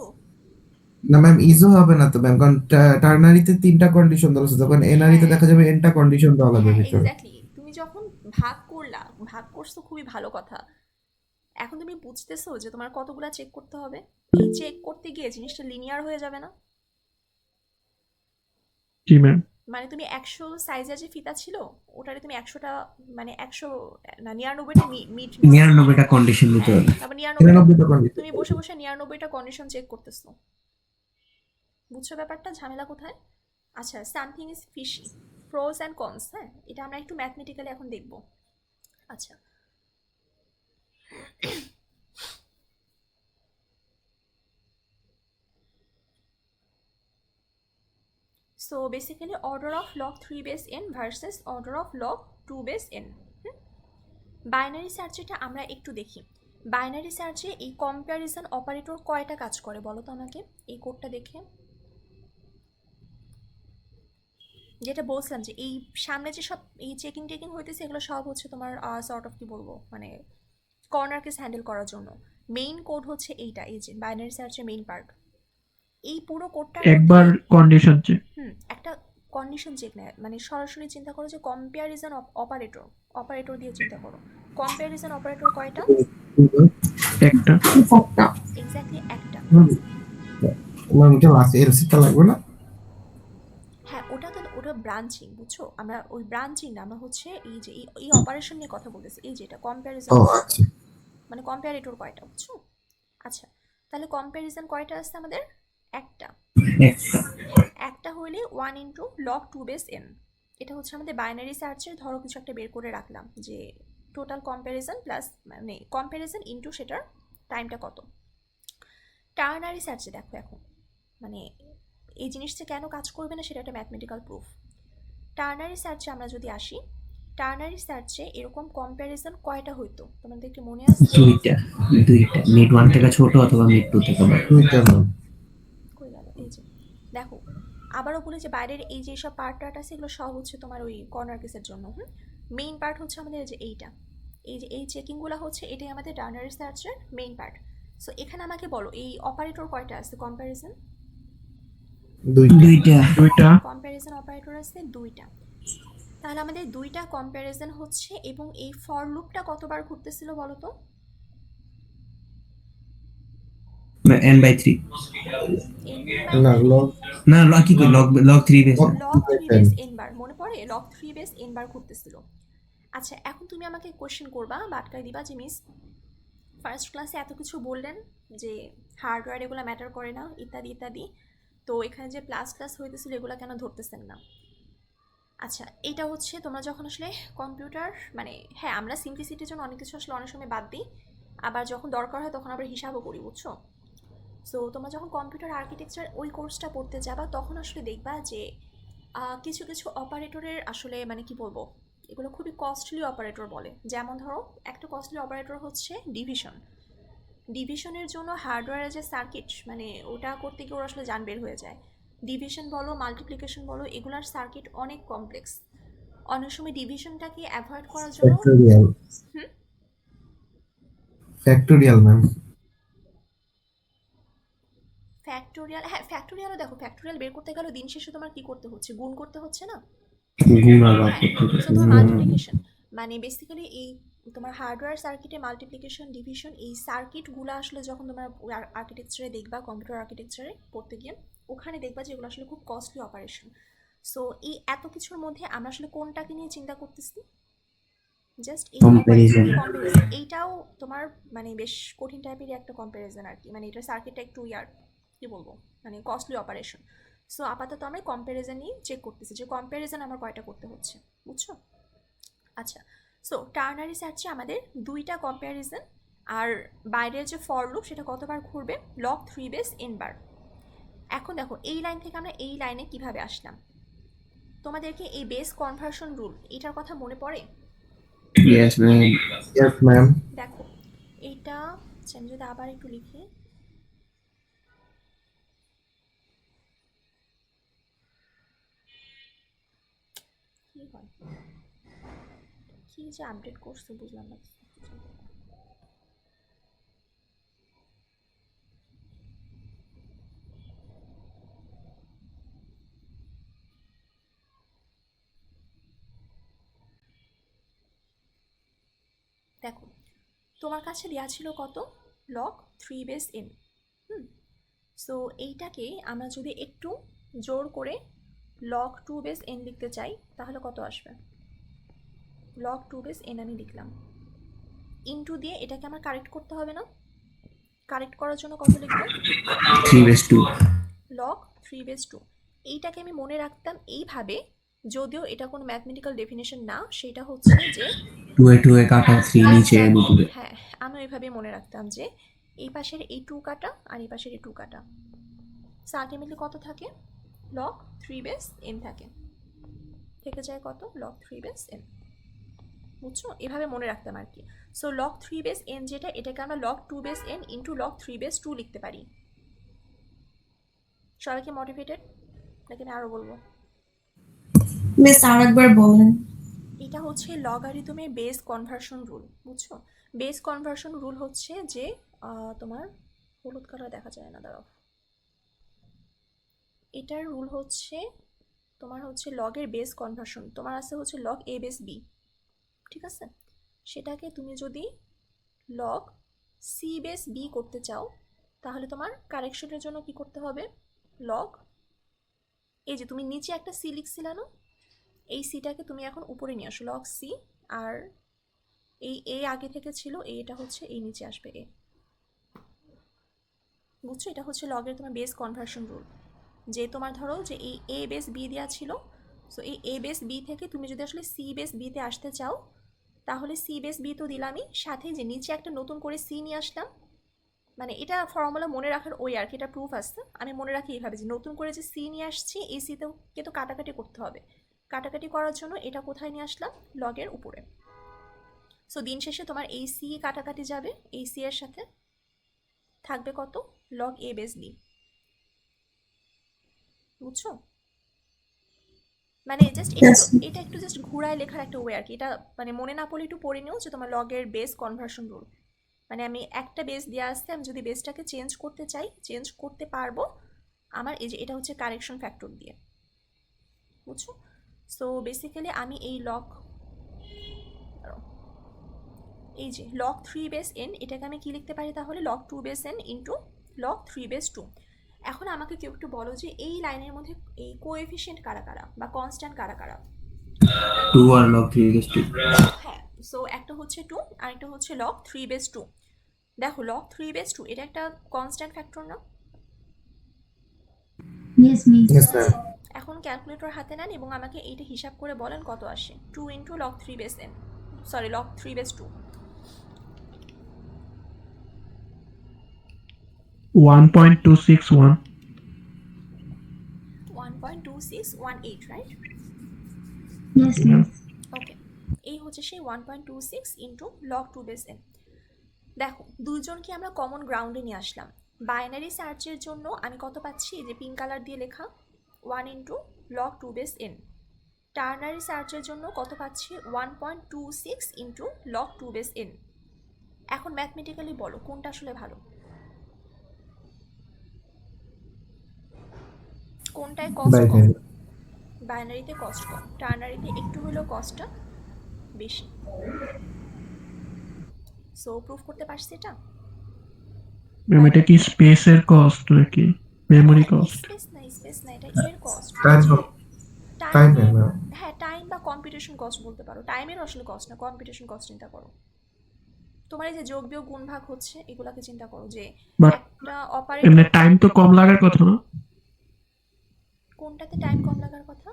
না ম্যাম, ইজো হবে না তো ম্যাম, কারণ টার্নারিতে 3টা কন্ডিশন দেওয়া আছে, তখন এনআরিতে দেখা যাবে এনটা কন্ডিশন দেওয়া লাগবে হ্যাঁ ভিতরে। এক্স্যাক্টলি, তুমি যখন ভাগ করছো খুবই ভালো কথা। এখন তুমি বুঝতেছো যে তোমার কতগুলা চেক করতে হবে। এই চেক করতে গিয়ে জিনিসটা লিনিয়ার হয়ে যাবে না? জি ম্যাম। মানে তুমি 100 সাইজের যে ফিতা ছিল ওটারে তুমি 100টা মানে 100 না 99টা মিট 99টা কন্ডিশন নিতে হবে। তারপর 99টা কন্ডিশন তুমি বসে 99টা কন্ডিশন চেক করতেছো। বুঝছো ব্যাপারটা, ঝামেলা কোথায়? আচ্ছা, something is fishy, pros and cons. হ্যাঁ, এটা আমরা একটু ম্যাথমেটিক্যালি এখন দেখব। আচ্ছা, so basically order of log 3 base n versus order of log 2 base n। Binary সার্চেটা আমরা একটু দেখি। বাইনারি সার্চে এই কম্প্যারিজন অপারেটর কয়টা কাজ করে বলো তো আমাকে, এই কোডটা দেখে। যেটা বলছিলাম যে এই সামনে যে সব এই চেকিং হইতেছে এগুলো সব হচ্ছে তোমার সর্ট অফ কি বলবো মানে কর্নার কেস হ্যান্ডেল করার জন্য। মেইন কোড হচ্ছে এইটা, এই যে বাইনারি সার্চের মেইন পার্ট। এই পুরো কোডটা একবার কন্ডিশন চেক। একটা কন্ডিশন চেক নেয়, মানে সরাসরি চিন্তা করো যে কম্প্যারিজন অপারেটর দিয়ে চিন্তা করো। কম্প্যারিজন অপারেটর কয়টা? একটা। এক্স্যাক্টলি একটা। ম্যাম, এটা লাস্ট এলসিটা লাগবে না? হ্যাঁ, ওটা ব্রাঞ্চিং, বুঝছো? আমরা ওই ব্রাঞ্চিং না, আমরা হচ্ছে এই যে এই অপারেশন নিয়ে কথা বলতেছি। এই যে এটা কম্প্যারিজন, ও আচ্ছা। মানে কম্প্যারেটর কয়টা, বুঝছো? আচ্ছা, তাহলে কম্প্যারিজন কয়টা আছে আমাদের? একটা। একটা হইলে 1 ইন্টু log 2 বেস n। এটা হচ্ছে আমাদের বাইনারি সার্চের, ধরো কিছু একটা বের করে রাখলাম যে টোটাল কম্প্যারিজন প্লাস মানে কম্প্যারিজন ইন্টু সেটার টাইমটা কত। টার্নারি সার্চে দেখো এখন মানে এই জিনিসটা কেন কাজ করবে না সেটা একটা ম্যাথমেটিক্যাল প্রুফ। টার্নারি সার্চে আমরা যদি আসি, টার্নারি সার্চে এরকম কম্প্যারিজন কয়টা হইতো তোমাদের কি মনে আছে? দুইটা মিড 1 থেকে ছোট অথবা মিড 2 থেকে বড়। দুইটা ম্যাম। কই গেল? এই যে দেখো, আবারও বলি যে বাইরের এই যে সব পার্ট আছে এগুলো সব হচ্ছে তোমার ওই কর্নার কেসের জন্য। মেইন পার্ট হচ্ছে আমাদের যে এইটা, এই যে এই চেকিংগুলো হচ্ছে এটাই আমাদের টার্নারি সার্চের মেইন পার্ট। সো এখানে আমাকে বলো এই অপারেটর কয়টা আছে কম্প্যারিজন? দুইটা। কম্প্যারিজন অপারেটর আছে দুইটা। তাহলে আমাদের দুইটা কম্প্যারিজন হচ্ছে, এবং এই ফর লুপটা কতবার ঘুরতেছিল বলো তো? n/3 না, লগ না কি কই log 3 base log 3 base n বার, মনে পড়ে? log 3 বেস n বার ঘুরতেছিল। আচ্ছা, এখন তুমি আমাকে কোশ্চেন করবা বা আটকাই দিবা যে মিস ফার্স্ট ক্লাসে এত কিছু বললেন যে হার্ডওয়্যার এগুলো ম্যাটার করে না ইত্যাদি ইত্যাদি, তো এখানে যে প্লাস ক্লাস হইতেছিল এগুলো কেন ধরতেছেন না? আচ্ছা, এটা হচ্ছে তোমরা যখন আসলে কম্পিউটার মানে হ্যাঁ আমরা সিম্পলিসিটির জন্য অনেক কিছু আসলে অনেক সময় বাদ দিই, আবার যখন দরকার হয় তখন আবার হিসাবও করি, বুঝছো? সো তোমরা যখন কম্পিউটার আর্কিটেকচার ওই কোর্সটা পড়তে যাবা তখন আসলে দেখবা যে কিছু কিছু অপারেটরের আসলে মানে কি বলবো এগুলো খুবই কস্টলি অপারেটর বলে। যেমন ধরো একটা কস্টলি অপারেটর হচ্ছে ডিভিশনের জন্য হার্ডওয়্যারের যে সার্কিট মানে ওটা করতে গিয়ে ওরা আসলে জান বের হয়ে যায়। ডিভিশন বলো মাল্টিপ্লিকেশন বলো এগুলার সার্কিট অনেক কমপ্লেক্স। অনেক সময় ডিভিশনটাকে অ্যাভয়েড করার জন্য ফ্যাক্টোরিয়াল ম্যাম। ফ্যাক্টোরিয়াল, হ্যাঁ ফ্যাক্টোরিয়ালও দেখো, ফ্যাক্টোরিয়াল বের করতে গেলে দিন শেষে তোমার কি করতে হচ্ছে? গুণ করতে হচ্ছে না? তোমার মাল্টিপ্লিকেশন মানে বেসিক্যালি এই তোমার হার্ডওয়্যার সার্কিটে মাল্টিপ্লিকেশন ডিভিশন এই সার্কিটগুলো আসলে যখন তোমার আর্কিটেকচারে দেখবা কম্পিউটার আর্কিটেকচারে পড়তে গিয়ে ওখানে দেখবা যে এগুলো আসলে খুব কস্টলি অপারেশন। সো এই এত কিছুর মধ্যে আমরা আসলে কোনটাকে নিয়ে চিন্তা করতেছি? Just Comparison. কম্পারিজন এইটাও তোমার মানে বেশ কঠিন টাইপেরই একটা কম্পারিজন আর কি, মানে এটা সার্কিটটা একটু কি বলবো, মানে কস্টলি অপারেশন। সো আপাতত আমরা কম্পারিজনই চেক করতেছি যে কম্পারিজন আমার কয়টা করতে হচ্ছে, বুঝছো? আচ্ছা, সো টার্নারি সার্চে আমাদের দুইটা কম্প্যারিজন, আর বাইরের যে ফর লুপ সেটা কতবার ঘুরবে, লগ 3 বেস n বার। এখন দেখো এই লাইন থেকে আমরা এই লাইনে কিভাবে আসলাম, তোমাদেরকে এই বেস কনভার্সন রুল এটার কথা মনে পড়ে? Yes, ma'am. Yes ma'am. দেখো এইটা আমি যদি আবার একটু লিখি, কি হয়, কি যে আপডেট করছে বুঝলাম না। দেখো তোমার কাছে দেওয়া ছিল কত, লগ 3 বেস n। সো এইটাকে আমরা যদি একটু জোর করে লগ 2 বেস n লিখতে চাই তাহলে কত আসবে, লগ 2 বেস n আমি লিখলাম, ইনটু দিয়ে এটাকে আমার কারেক্ট করতে হবে না? কারেক্ট করার জন্য কত লিখব, 3/2. Log 3 base 2। এইটাকে আমি মনে রাখতাম এইভাবে, যদিও এটা কোনো ম্যাথমেটিক্যাল ডেফিনেশন না, সেটা হচ্ছে যে 2 এ কাটা 3 নিচে n উপরে। হ্যাঁ আমি ওইভাবে মনে রাখতাম যে এই পাশের এই 2 কাটা আর এই পাশের এই 2 কাটা, আলটিমেটলি কত থাকে, লগ 3 বেস n থাকে, থেকে যায় কত, লগ 3 বেস n, বুঝছো? এভাবে মনে রাখতাম আর কি। সো লগ 3 বেস n যেটা, এটাকে আমরা log 2 base n into log 3 base 2 লিখতে পারি। সবাইকে মোটিভেটেড নাকি আমি আরও বলবো? মিস আরেকবার বলেন। এটা হচ্ছে লগারিদমের বেস কনভার্সন রুল, বুঝছো? বেস কনভার্সন রুল হচ্ছে যে তোমার হলুদ কালার দেখা যায় না, দাঁড়াও, এটার রুল হচ্ছে তোমার হচ্ছে লগের বেস কনভার্সন, তোমার আছে হচ্ছে লগ a বেস b, ঠিক আছে? সেটাকে তুমি যদি লগ c বেস b করতে চাও তাহলে তোমার কারেকশনের জন্য কি করতে হবে, লগ, এই যে তুমি নিচে একটা c লিখছিলে না, এই সিটাকে তুমি এখন উপরে নিয়ে আসো, লগ c, আর এই এ আগে থেকে ছিল, এটা হচ্ছে এই নিচে আসবে এ, বুঝছো? এটা হচ্ছে লগের তোমার বেস কনভার্সন রুল, যে তোমার ধরো যে এই এ বেস বি দেওয়া ছিল, সো এই এ বেস বি থেকে তুমি যদি আসলে সি বেস বিতে আসতে চাও তাহলে সি বেস বি তো দিলামই, সাথে যে নিচে একটা নতুন করে সি নিয়ে আসলাম, মানে এটা ফর্মুলা মনে রাখার ওই আর কি, এটা প্রুফ আসছে, আমি মনে রাখি এইভাবে যে নতুন করে যে সি নিয়ে আসছি, এই সিতেও তো কাটাকাটি করতে হবে, কাটাকাটি করার জন্য এটা কোথায় নিয়ে আসলাম, লগের উপরে। সো দিন শেষে তোমার এই সি কাটাকাটি যাবে, এই সি এর সাথে থাকবে কত, লগ এ বেস বি, বুঝছো? মানে জাস্ট এটা একটু জাস্ট ঘুরায় লেখার একটা ওয়ে আর কি, এটা মানে মনে না পড়লে একটু পড়ে নিও যে তোমার লগের বেস কনভার্সন রুল, মানে আমি একটা বেস দেওয়া আসছে, আমি যদি বেসটাকে চেঞ্জ করতে চাই চেঞ্জ করতে পারবো আমার এই যে এটা হচ্ছে কারেকশন ফ্যাক্টর দিয়ে, বুঝছো? সো বেসিক্যালি আমি এই এই যে লগ 3 বেস n, এটাকে আমি কি লিখতে পারি তাহলে, log 2 base n into log 3 base 2। এখন আমাকে কেউ একটু বলো যে এই লাইনের মধ্যে এই কোএফিশিয়েন্ট কারা কারা বা কনস্ট্যান্ট কারা কারা? 2 আর log 3/2. হ্যাঁ, সো একটা হচ্ছে 2 আর একটা হচ্ছে লগ 3 বেস 2। দেখো লগ 3 বেস 2 এটা একটা কনস্ট্যান্ট ফ্যাক্টর না? Yes miss. Yes ma'am. এখন ক্যালকুলেটর হাতে নেন এবং আমাকে এইটা হিসাব করে বলেন কত আসে, 2 into log 3 base n, sorry log 3 base 2। 1.261. 1.2618, right? Yes miss. Okay, এই হচ্ছে সেই 1.26 ইন্টু লগ 2 বেস n। দেখো দুইজনকে আমরা কমন গ্রাউন্ডে নিয়ে আসলাম, বাইনারি সার্চের জন্য আমি কত পাচ্ছি, যে পিঙ্ক কালার দিয়ে লেখা 1 into log 2 base n। Ternary সার্চের জন্য কত পাচ্ছি, 1.26 ইন্টু লগ 2 বেস n। এখন ম্যাথমেটিক্যালি বলো কোনটা আসলে ভালো, কোনটায় কস্ট কম? বাইনারিতে কস্ট কম, টার্নারিতে একটু হলেও কস্টটা বেশি। সো প্রুফ করতে পারছি এটা? ম্যাম এটা কি স্পেসের কস্ট নাকি মেমরি কস্ট? স্পেস না, এটা এর কস্ট। Time ma'am. হ্যাঁ টাইম বা কম্পিটিশন কস্ট বলতে পারো, টাইমের আসলে কস্ট না, কম্পিটিশন কস্ট চিন্তা করো। তোমার এই যে যোগ বিয়োগ গুণ ভাগ হচ্ছে এগুলাকে চিন্তা করো যে But একটা এমনি অপারেটর টাইম তো কম লাগার কথা না, কোনটাতে টাইম কম লাগার কথা?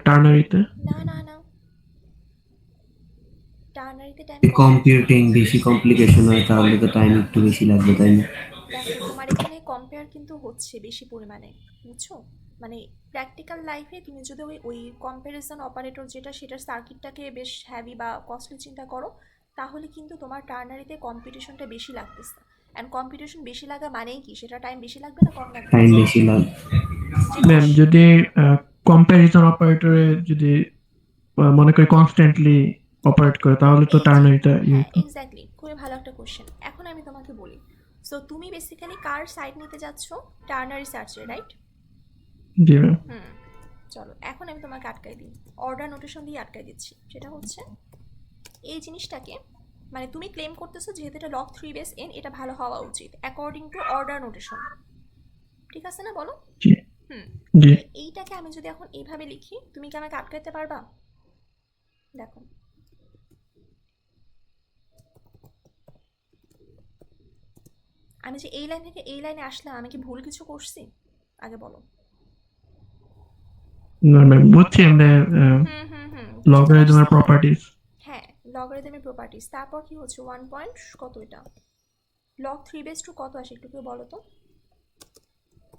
টার্নারিতে। না না না, টার্নারিতে টাইম কম্পিউটিং বেশি কমপ্লিকেশন হয় তাহলে তো টাইম একটু বেশি লাগবে, তাই না? দেখো তোমার এখানে কম্পেয়ার কিন্তু হচ্ছে বেশি পরিমাণে, বুঝছো? মানে প্র্যাকটিক্যাল লাইফে তুমি যদি ওই কম্প্যারিজন অপারেটর যেটা সেটার সার্কিটটাকে বেশ হ্যাভি বা কস্টলি চিন্তা করো, তাহলে কিন্তু তোমার টার্নারিতে কম্পিটিশনটা বেশি লাগতেছে। অ্যান্ড কম্পিটিশন বেশি লাগা মানেই কি, সেটা টাইম বেশি লাগবে না কম লাগবে? টাইম বেশি লাগবে। ম্যাম যদি কম্প্যারিজন অপারেটরে যদি মনে করি কনস্ট্যান্টলি অপারেট করে তাহলে তো টার্নারিটা হ্যাঁ এক্স্যাক্টলি, খুবই ভালো একটা কোশ্চেন। এখন আমি তোমাকে বলি, সো তুমি বেসিক্যালি কার সাইড নিতে যাচ্ছ? টার্নারি সার্চে, রাইট? জি ম্যাম। চলো এখন আমি তোমাকে আটকাই দিই, অর্ডার নোটেশন দিয়ে আটকাই দিচ্ছি। সেটা হচ্ছে এই জিনিসটাকে, মানে তুমি ক্লেম করতেছো যেহেতু এটা log 3 বেস n, এটা ভালো হওয়া উচিত অ্যাকর্ডিং টু অর্ডার নোটেশন, ঠিক আছে না বলো? জি হুম, জি। এইটাকে আমি যদি এখন এইভাবে লিখি, তুমি কি আমাকে আটকাইতে পারবা? দেখো আমি যে এই লাইন থেকে এই লাইনে আসলাম, আমি কি ভুল কিছু করছি? আগে বলো। না ম্যাম বুঝছি এমনি লগারিদমের প্রপার্টিজ। হ্যাঁ লগারিদমের প্রপার্টিজ, তারপর কি হচ্ছে 1 পয়েন্ট কত, এটা log 3 বেস টু কত আসে একটু কেউ বলো তো?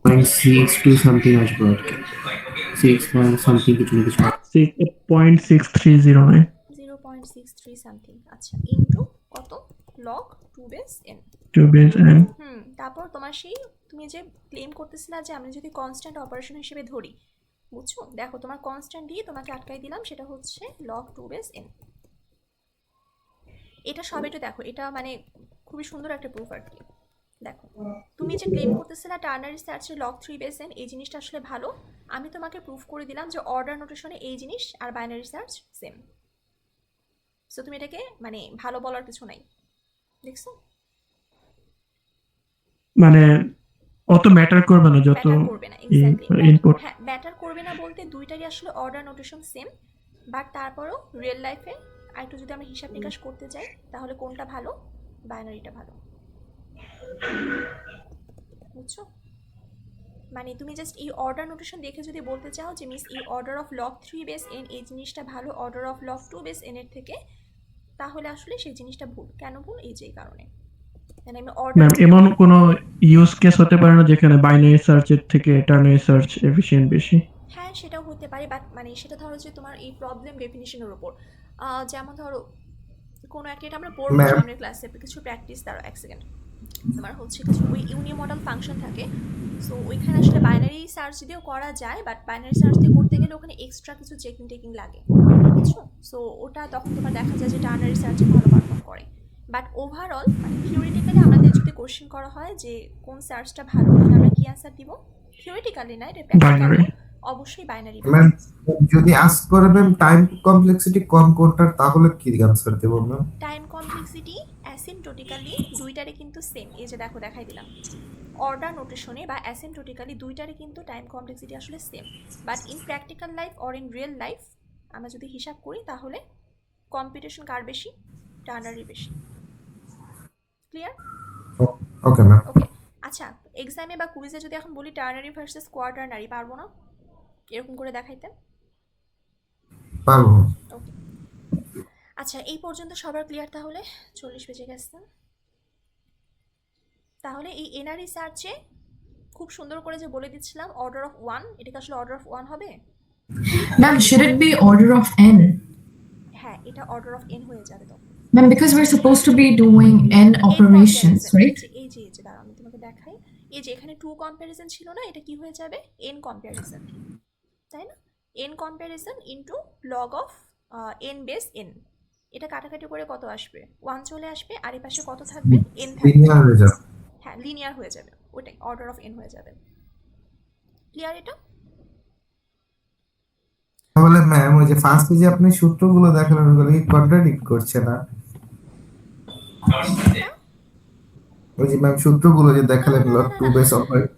0.6 টু সামথিং আসবে আর কি, 6 পয়েন্ট সামথিং কিছু না কিছু। 0.6309। 0.63 সামথিং, আচ্ছা, ইনটু কত? log 2 base n। 2 base n। তারপর তোমার সেই তুমি যে ক্লেম করতেছিলা যে আমি যদি কনস্ট্যান্ট অপারেশন হিসেবে ধরি, বুঝছো? দেখো তোমার কনস্ট্যান্ট দিয়ে তোমাকে আটকাই দিলাম, সেটা হচ্ছে log 2 বেস n। এটা সব একটু দেখো, এটা মানে খুবই সুন্দর একটা প্রুফ আর কি। দেখো তুমি যে ক্লেম করতেছিলে টার্নারি সার্চে log 3 বেস n, এই জিনিসটা আসলে ভালো। আমি তোমাকে প্রুফ করে দিলাম যে অর্ডার নোটেশনে এই জিনিস আর বাইনারি সার্চ সেম। সো তুমি এটাকে মানে ভালো বলার কিছু নাই, দেখছো? মানে অত ম্যাটার করবে না যত ব্যাটার করবে না, এক্স্যাক্টলি। ইনপুট। হ্যাঁ ব্যাটার করবে না বলতে দুইটারই আসলে অর্ডার নোটেশন সেম, বাট তারপরও রিয়েল লাইফে একটু যদি আমরা হিসাব নিকাশ করতে যাই তাহলে কোনটা ভালো? বাইনারিটা ভালো, বুঝছো? মানে তুমি জাস্ট এই অর্ডার নোটেশন দেখে যদি বলতে চাও যে মিস এই order of log 3 base n এই জিনিসটা ভালো order of log 2 base n এর থেকে, তাহলে আসলে সেই জিনিসটা ভুল। কেন ভুল? এই যে কারণে মানে আমি অর্ডার ম্যাম এমন কোনো ইউজ কেস হতে পারে না যেখানে বাইনারি সার্চের থেকে টার্নারি সার্চ এফিশিয়েন্ট বেশি? হ্যাঁ সেটাও হতে পারে, বাট মানে সেটা ধরো যে তোমার এই প্রবলেম ডেফিনিশনের উপর, যেমন ধরো কোনো একটা, এটা আমরা পড়বো সামনের ক্লাসে কিছু প্র্যাকটিস, দ্বারা এক সেকেন্ড। তোমার হচ্ছে কিছু ওই ইউনি মডেল ফাংশন থাকে, সো ওইখানে আসলে বাইনারি সার্চ দিয়েও করা যায়, বাট বাইনারি সার্চ দিয়ে করতে গেলে ওখানে এক্সট্রা কিছু চেকিং টেকিং লাগে, বুঝছো? সো ওটা তখন তোমার দেখা যায় যে টার্নারি সার্চে ভালো পারফর্ম করে। বাট ওভারঅল মানে থিওরিটিক্যালি আমাদের যদি কোশ্চেন করা হয় যে কোন সার্চটা ভালো, তাহলে আমরা কি অ্যান্সার দিব? থিওরিটিক্যালি না, এটা প্র্যাকটিক্যালি অবশ্যই বাইনারি। ম্যাম যদি আস্ক করে ম্যাম টাইম কমপ্লেক্সিটি কম কোনটার, তাহলে কি আনসার দেব ম্যাম? টাইম কমপ্লেক্সিটি অ্যাসিম্পটোটিক্যালি দুইটারে কিন্তু সেম, এই যে দেখো দেখাই দিলাম, অর্ডার নোটেশনে বা অ্যাসিম্পটোটিক্যালি দুইটারে কিন্তু টাইম কমপ্লেক্সিটি আসলে same, but in practical life or in real life আমরা যদি হিসাব করি তাহলে কম্পিটিশন কার বেশি? টার্নারি বেশি। ক্লিয়ার? Okay ma'am. ওকে, আচ্ছা এক্সামে বা কুইজে যদি এখন বলি টার্নারি ভার্সেস কোয়াটার্নারি, পারবো না এরকম করে দেখাইতে? পারবো। ওকে, আচ্ছা এই পর্যন্ত সবার ক্লিয়ার? তাহলে 40 বেজে গেছে। তাহলে এই এনআরই সার্চে খুব সুন্দর করে যে বলে দিচ্ছিলাম অর্ডার অফ 1, এটা কি আসলে অর্ডার অফ 1 হবে? Ma'am, should it be order of n? হ্যাঁ এটা অর্ডার অফ n হয়ে যাবে তখন। Ma'am, because we're supposed to be doing n operations, right? এই যে দাঁড়াও আমি তোমাকে দেখাই, এই যে এখানে 2 কম্প্যারিজন ছিল না, এটা কি হয়ে যাবে? n কম্প্যারিজন, তাই না? n comparison into log of n base n, এটা কাটাকাটি করে কত আসবে? 1 চলে আসবে, আর এই পাশে কত থাকবে? n থাকবে। লিনিয়ার হয়ে যাবে। হ্যাঁ লিনিয়ার হয়ে যাবে, ওটাই অর্ডার অফ n হয়ে যাবে। ক্লিয়ার এটা? তাহলে ম্যাম ওই যে ফার্স্ট পেজে আপনি সূত্রগুলো দেখালেন ওগুলো কি কন্ট্রাডিক্ট করছে না? ওই যে ম্যাম সূত্রগুলো যে দেখালেন log 2 বেস অপারেট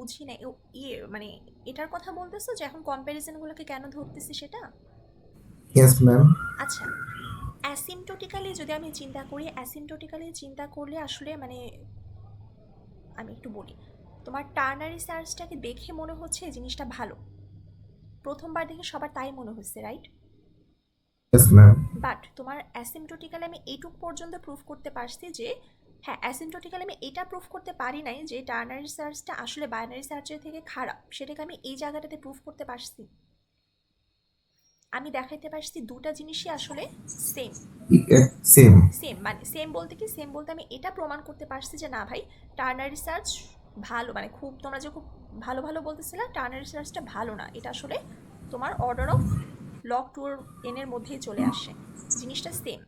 বুঝি না ইয়ে মানে এটার কথা বলতেছো যে এখন কম্প্যারিজনগুলোকে কেন ধরতেছি সেটা? Yes ma'am. আচ্ছা, অ্যাসিম্পটোটিক্যালি যদি আমি চিন্তা করি, অ্যাসিম্পটোটিক্যালি চিন্তা করলে আসলে মানে আমি একটু বলি, তোমার টার্নারি সার্চটাকে দেখে মনে হচ্ছে এই জিনিসটা ভালো, প্রথমবার দেখে সবার তাই মনে হচ্ছে, রাইট? Yes ma'am. বাট তোমার অ্যাসিম্পটোটিক্যালি আমি এইটুক পর্যন্ত প্রুফ করতে পারছি যে হ্যাঁ, অ্যাসিম্পটোটিক্যালি আমি এটা প্রুফ করতে পারি নাই যে টার্নারি সার্চটা আসলে বাইনারি সার্চের থেকে খারাপ, সেটাকে আমি এই জায়গাটাতে প্রুফ করতে পারছি। আমি দেখাইতে পারছি দুটা জিনিসই আসলে সেম সেম। সেম মানে সেম বলতে কি, সেম বলতে আমি এটা প্রমাণ করতে পারছি যে না ভাই টার্নারি সার্চ ভালো, মানে খুব তোমরা যে খুব ভালো ভালো বলতেছিলা, টার্নারি সার্চটা ভালো না, এটা আসলে তোমার অর্ডার অফ লগ 2n এর মধ্যেই চলে আসে, জিনিসটা সেম।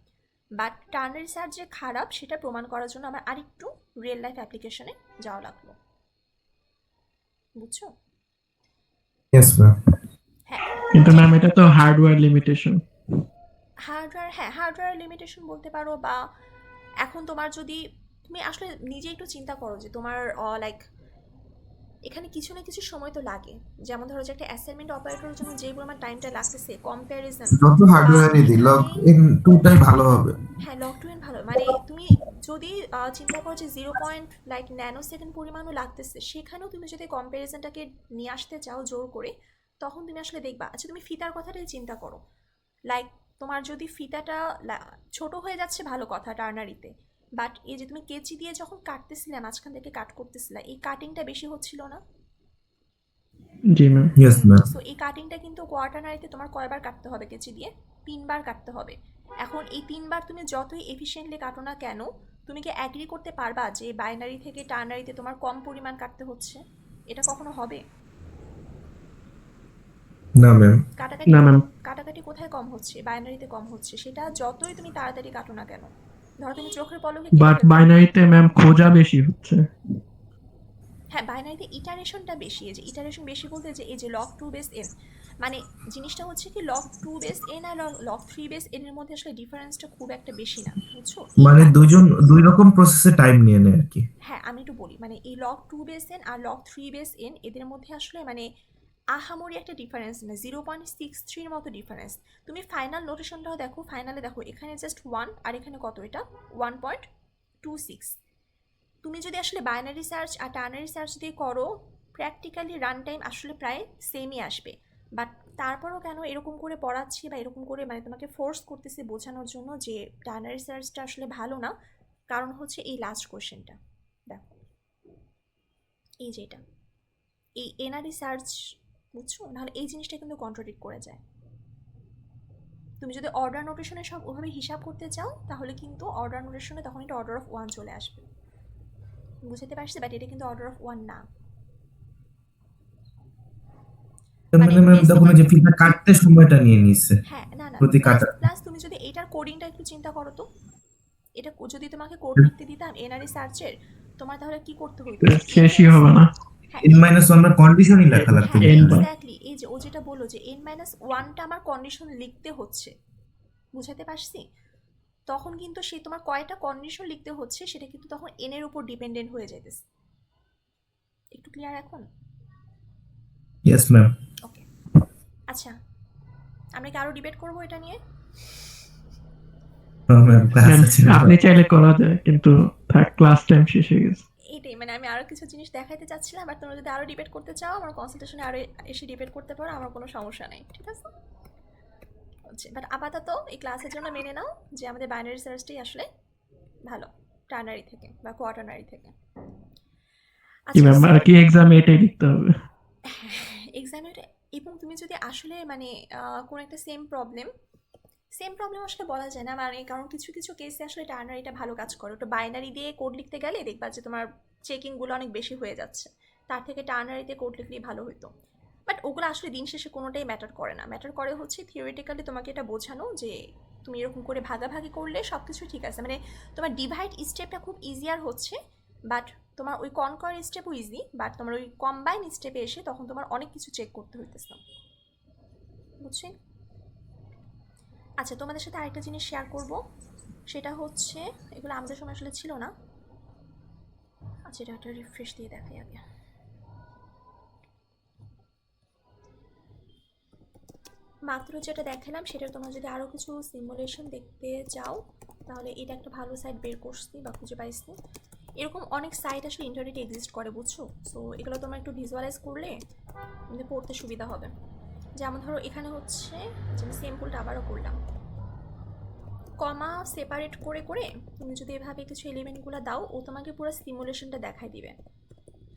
বাট টার্নারি সার্চ যে খারাপ সেটা প্রমাণ করার জন্য আমার আরেকটু রিয়েল লাইফ অ্যাপ্লিকেশনে যাওয়া লাগলো, বুঝছো? Yes ma'am. হ্যাঁ, কিন্তু ম্যাম এটা তো হার্ডওয়্যার লিমিটেশন। হার্ডওয়্যার, হ্যাঁ হার্ডওয়্যার লিমিটেশন বলতে পারো, বা এখন তোমার যদি তুমি আসলে নিজে একটু চিন্তা করো যে তোমার লাইক এখানে কিছু না কিছু সময় তো লাগে, যেমন ধরো যে একটা অ্যাসাইনমেন্ট অপারেটরের জন্য যেই পরিমাণ টাইমটা লাগতেছে, কম্প্যারিজন যত হার্ডওয়্যারই দিই লগ ইন 2টাই ভালো হবে। হ্যাঁ লগ 2n ভালো, মানে তুমি যদি চিন্তা করো যে 0. ন্যানো সেকেন্ড পরিমাণও লাগতেছে, সেখানেও তুমি যদি কম্প্যারিজনটাকে নিয়ে আসতে চাও জোর করে, তখন তুমি আসলে দেখবা। আচ্ছা তুমি ফিতার কথাটাই চিন্তা করো, লাইক তোমার যদি ফিতাটা ছোট হয়ে যাচ্ছে ভালো কথা টার্নারিতে, বাট এই যে তুমি কেচি দিয়ে যখন কাটতেছিলে, মাঝখান থেকে কাট করতেছিলে, এই কাটিংটা বেশি হচ্ছিল না? জি ম্যাম। Yes ma'am. সো এই কাটিংটা কিন্তু কোয়ার্টারনারিতে তোমার কয়বার কাটতে হবে কেচি দিয়ে? 3বার কাটতে হবে। এখন এই 3বার তুমি যতই এফিশিয়েন্টলি কাটো না কেন, তুমি কি অ্যাগ্রি করতে পারবা যে বাইনারি থেকে টার্নারিতে তোমার কম পরিমাণ কাটতে হচ্ছে? এটা কখনো হবে? না ম্যাম। কাটাকাটি না ম্যাম। কাটাকাটি কোথায় কম হচ্ছে? বাইনারিতে কম হচ্ছে, সেটা যতই তুমি তাড়াতাড়ি কাটো না কেন। ধরো তুমি চোখের পলকে কেটে বাট ফেলতে- বাইনারিতে ম্যাম খোঁজা বেশি হচ্ছে। হ্যাঁ বাইনারিতে ইটারেশনটা বেশি, এই যে ইটারেশন বেশি বলতে যে এই যে লগ 2 বেস n, মানে জিনিসটা হচ্ছে কি লগ 2 বেস n আর লগ 3 বেস n এর মধ্যে আসলে ডিফারেন্সটা খুব একটা বেশি না, বুঝছো? মানে দুই রকম প্রসেসে টাইম নিয়ে নেয় আর কি। হ্যাঁ আমি একটু বলি, মানে এই লগ 2 বেস n আর লগ 3 বেস n এদের মধ্যে আসলে মানে আহামরি একটা ডিফারেন্স না, 0.63 মতো ডিফারেন্স। তুমি ফাইনাল নোটেশনটাও দেখো, ফাইনালে দেখো এখানে জাস্ট 1 আর এখানে কত, এটা 1.26। তুমি যদি আসলে বাইনারি সার্চ আর টার্নারি সার্চ দিয়ে করো, প্র্যাকটিক্যালি রান টাইম আসলে প্রায় সেমই আসবে। বাট তারপরও কেন এরকম করে পড়াচ্ছি বা এরকম করে মানে তোমাকে ফোর্স করতেছি বোঝানোর জন্য যে টার্নারি সার্চটা আসলে ভালো না, কারণ হচ্ছে এই লাস্ট কোশ্চেনটা দেখো, এই যেটা এই এনআরই সার্চ, বুঝছো? নাহলে এই জিনিসটা কিন্তু কন্ট্রাডিক্ট করে যায়। তুমি যদি অর্ডার নোটেশনে সব ওভাবে হিসাব করতে চাও, তাহলে কিন্তু অর্ডার নোটেশনে তখন এটা অর্ডার অফ 1 চলে আসবে, বুঝতে পারছি? বাট এটা কিন্তু অর্ডার অফ 1 না। মানে ম্যাম তখন যে ফিতা কাটতে সময়টা নিয়ে নিচ্ছে হ্যাঁ না না, প্রতি কাটা। প্লাস তুমি যদি এটার কোডিংটা একটু চিন্তা করো তো, এটা যদি তোমাকে কোড লিখতে দিতাম এনআরই সার্চের, তোমার তাহলে কি করতে হতো? শেষই হবে না। n-1 এর কন্ডিশনই লেখা লাগতো। হ্যাঁ n এক্স্যাক্টলি, এই যে ও যেটা বললো যে n-1টা আমার কন্ডিশন লিখতে হচ্ছে, বুঝাতে পারছি? তখন কিন্তু সে তোমার কয়টা কন্ডিশন লিখতে হচ্ছে সেটা কিন্তু তখন n এর উপর ডিপেন্ডেন্ট হয়ে যাইতেছে। একটু ক্লিয়ার এখন? Yes ma'am. ওকে আচ্ছা, আমরা কি আরো ডিবেট করবো এটা নিয়ে? ম্যাম ক্লাস ম্যাম, আছে। আপনি চাইলে করা যায়, কিন্তু থাক ক্লাস টাইম শেষ হয়ে গেছে। এইটাই মানে আমি আরো কিছু জিনিস দেখাইতে চাচ্ছিলাম, বাট তোমরা যদি আরো ডিবেট করতে চাও আমার কনসালটেশনে আরো এসে ডিবেট করতে পারো, আমার কোনো সমস্যা নেই, ঠিক আছে? হচ্ছে বাট আপাতত এই ক্লাসের জন্য মেনে নাও যে আমাদের বাইনারি সার্চটাই আসলে ভালো টার্নারি থেকে বা কোয়াটার্নারি থেকে। কি ম্যাম, আর কি এক্সামে এটাই লিখতে হবে? এক্সামের, এবং তুমি যদি আসলে মানে কোনো একটা সেম প্রবলেম আসলে বলা যায় না, মানে কারণ কিছু কিছু কেসে আসলে টার্নারিটা ভালো কাজ করে। তো বাইনারি দিয়ে কোড লিখতে গেলে দেখবা যে তোমার চেকিংগুলো অনেক বেশি হয়ে যাচ্ছে, তার থেকে টার্নারিতে কোড লিখলেই ভালো হতো। বাট ওগুলো আসলে দিন শেষে কোনোটাই ম্যাটার করে না, ম্যাটার করে হচ্ছে থিওরিটিক্যালি তোমাকে এটা বোঝানো যে তুমি এরকম করে ভাগাভাগি করলে সব কিছু ঠিক আছে, মানে তোমার ডিভাইড স্টেপটা খুব ইজিয়ার হচ্ছে, বাট তোমার ওই কনকর স্টেপও ইজি, বাট তোমার ওই কম্বাইন স্টেপে এসে তখন তোমার অনেক কিছু চেক করতে হইতেছে, বুঝছি? আচ্ছা তোমাদের সাথে আরেকটা জিনিস শেয়ার করব, সেটা হচ্ছে এগুলো আমাদের সময় আসলে ছিল না। আচ্ছা এটা একটা রিফ্রেশ দিয়ে দেখাই আগে। মাত্র যেটা দেখালাম সেটা তোমরা যদি আরও কিছু সিমুলেশন দেখতে চাও তাহলে এটা একটা ভালো সাইট বের করছি বা খুঁজে পাইছি। এরকম অনেক সাইট আসলে ইন্টারনেটে এক্সিস্ট করে, বুঝছো? সো এগুলো তোমরা একটু ভিজুয়ালাইজ করলে তোমাদের পড়তে সুবিধা হবে। যেমন ধরো এখানে হচ্ছে আমি সিম্পলটা আবারও করলাম, কমা সেপারেট করে করে তুমি যদি এভাবে কিছু এলিমেন্টগুলো দাও ও তোমাকে পুরো সিমুলেশনটা দেখাই দিবে।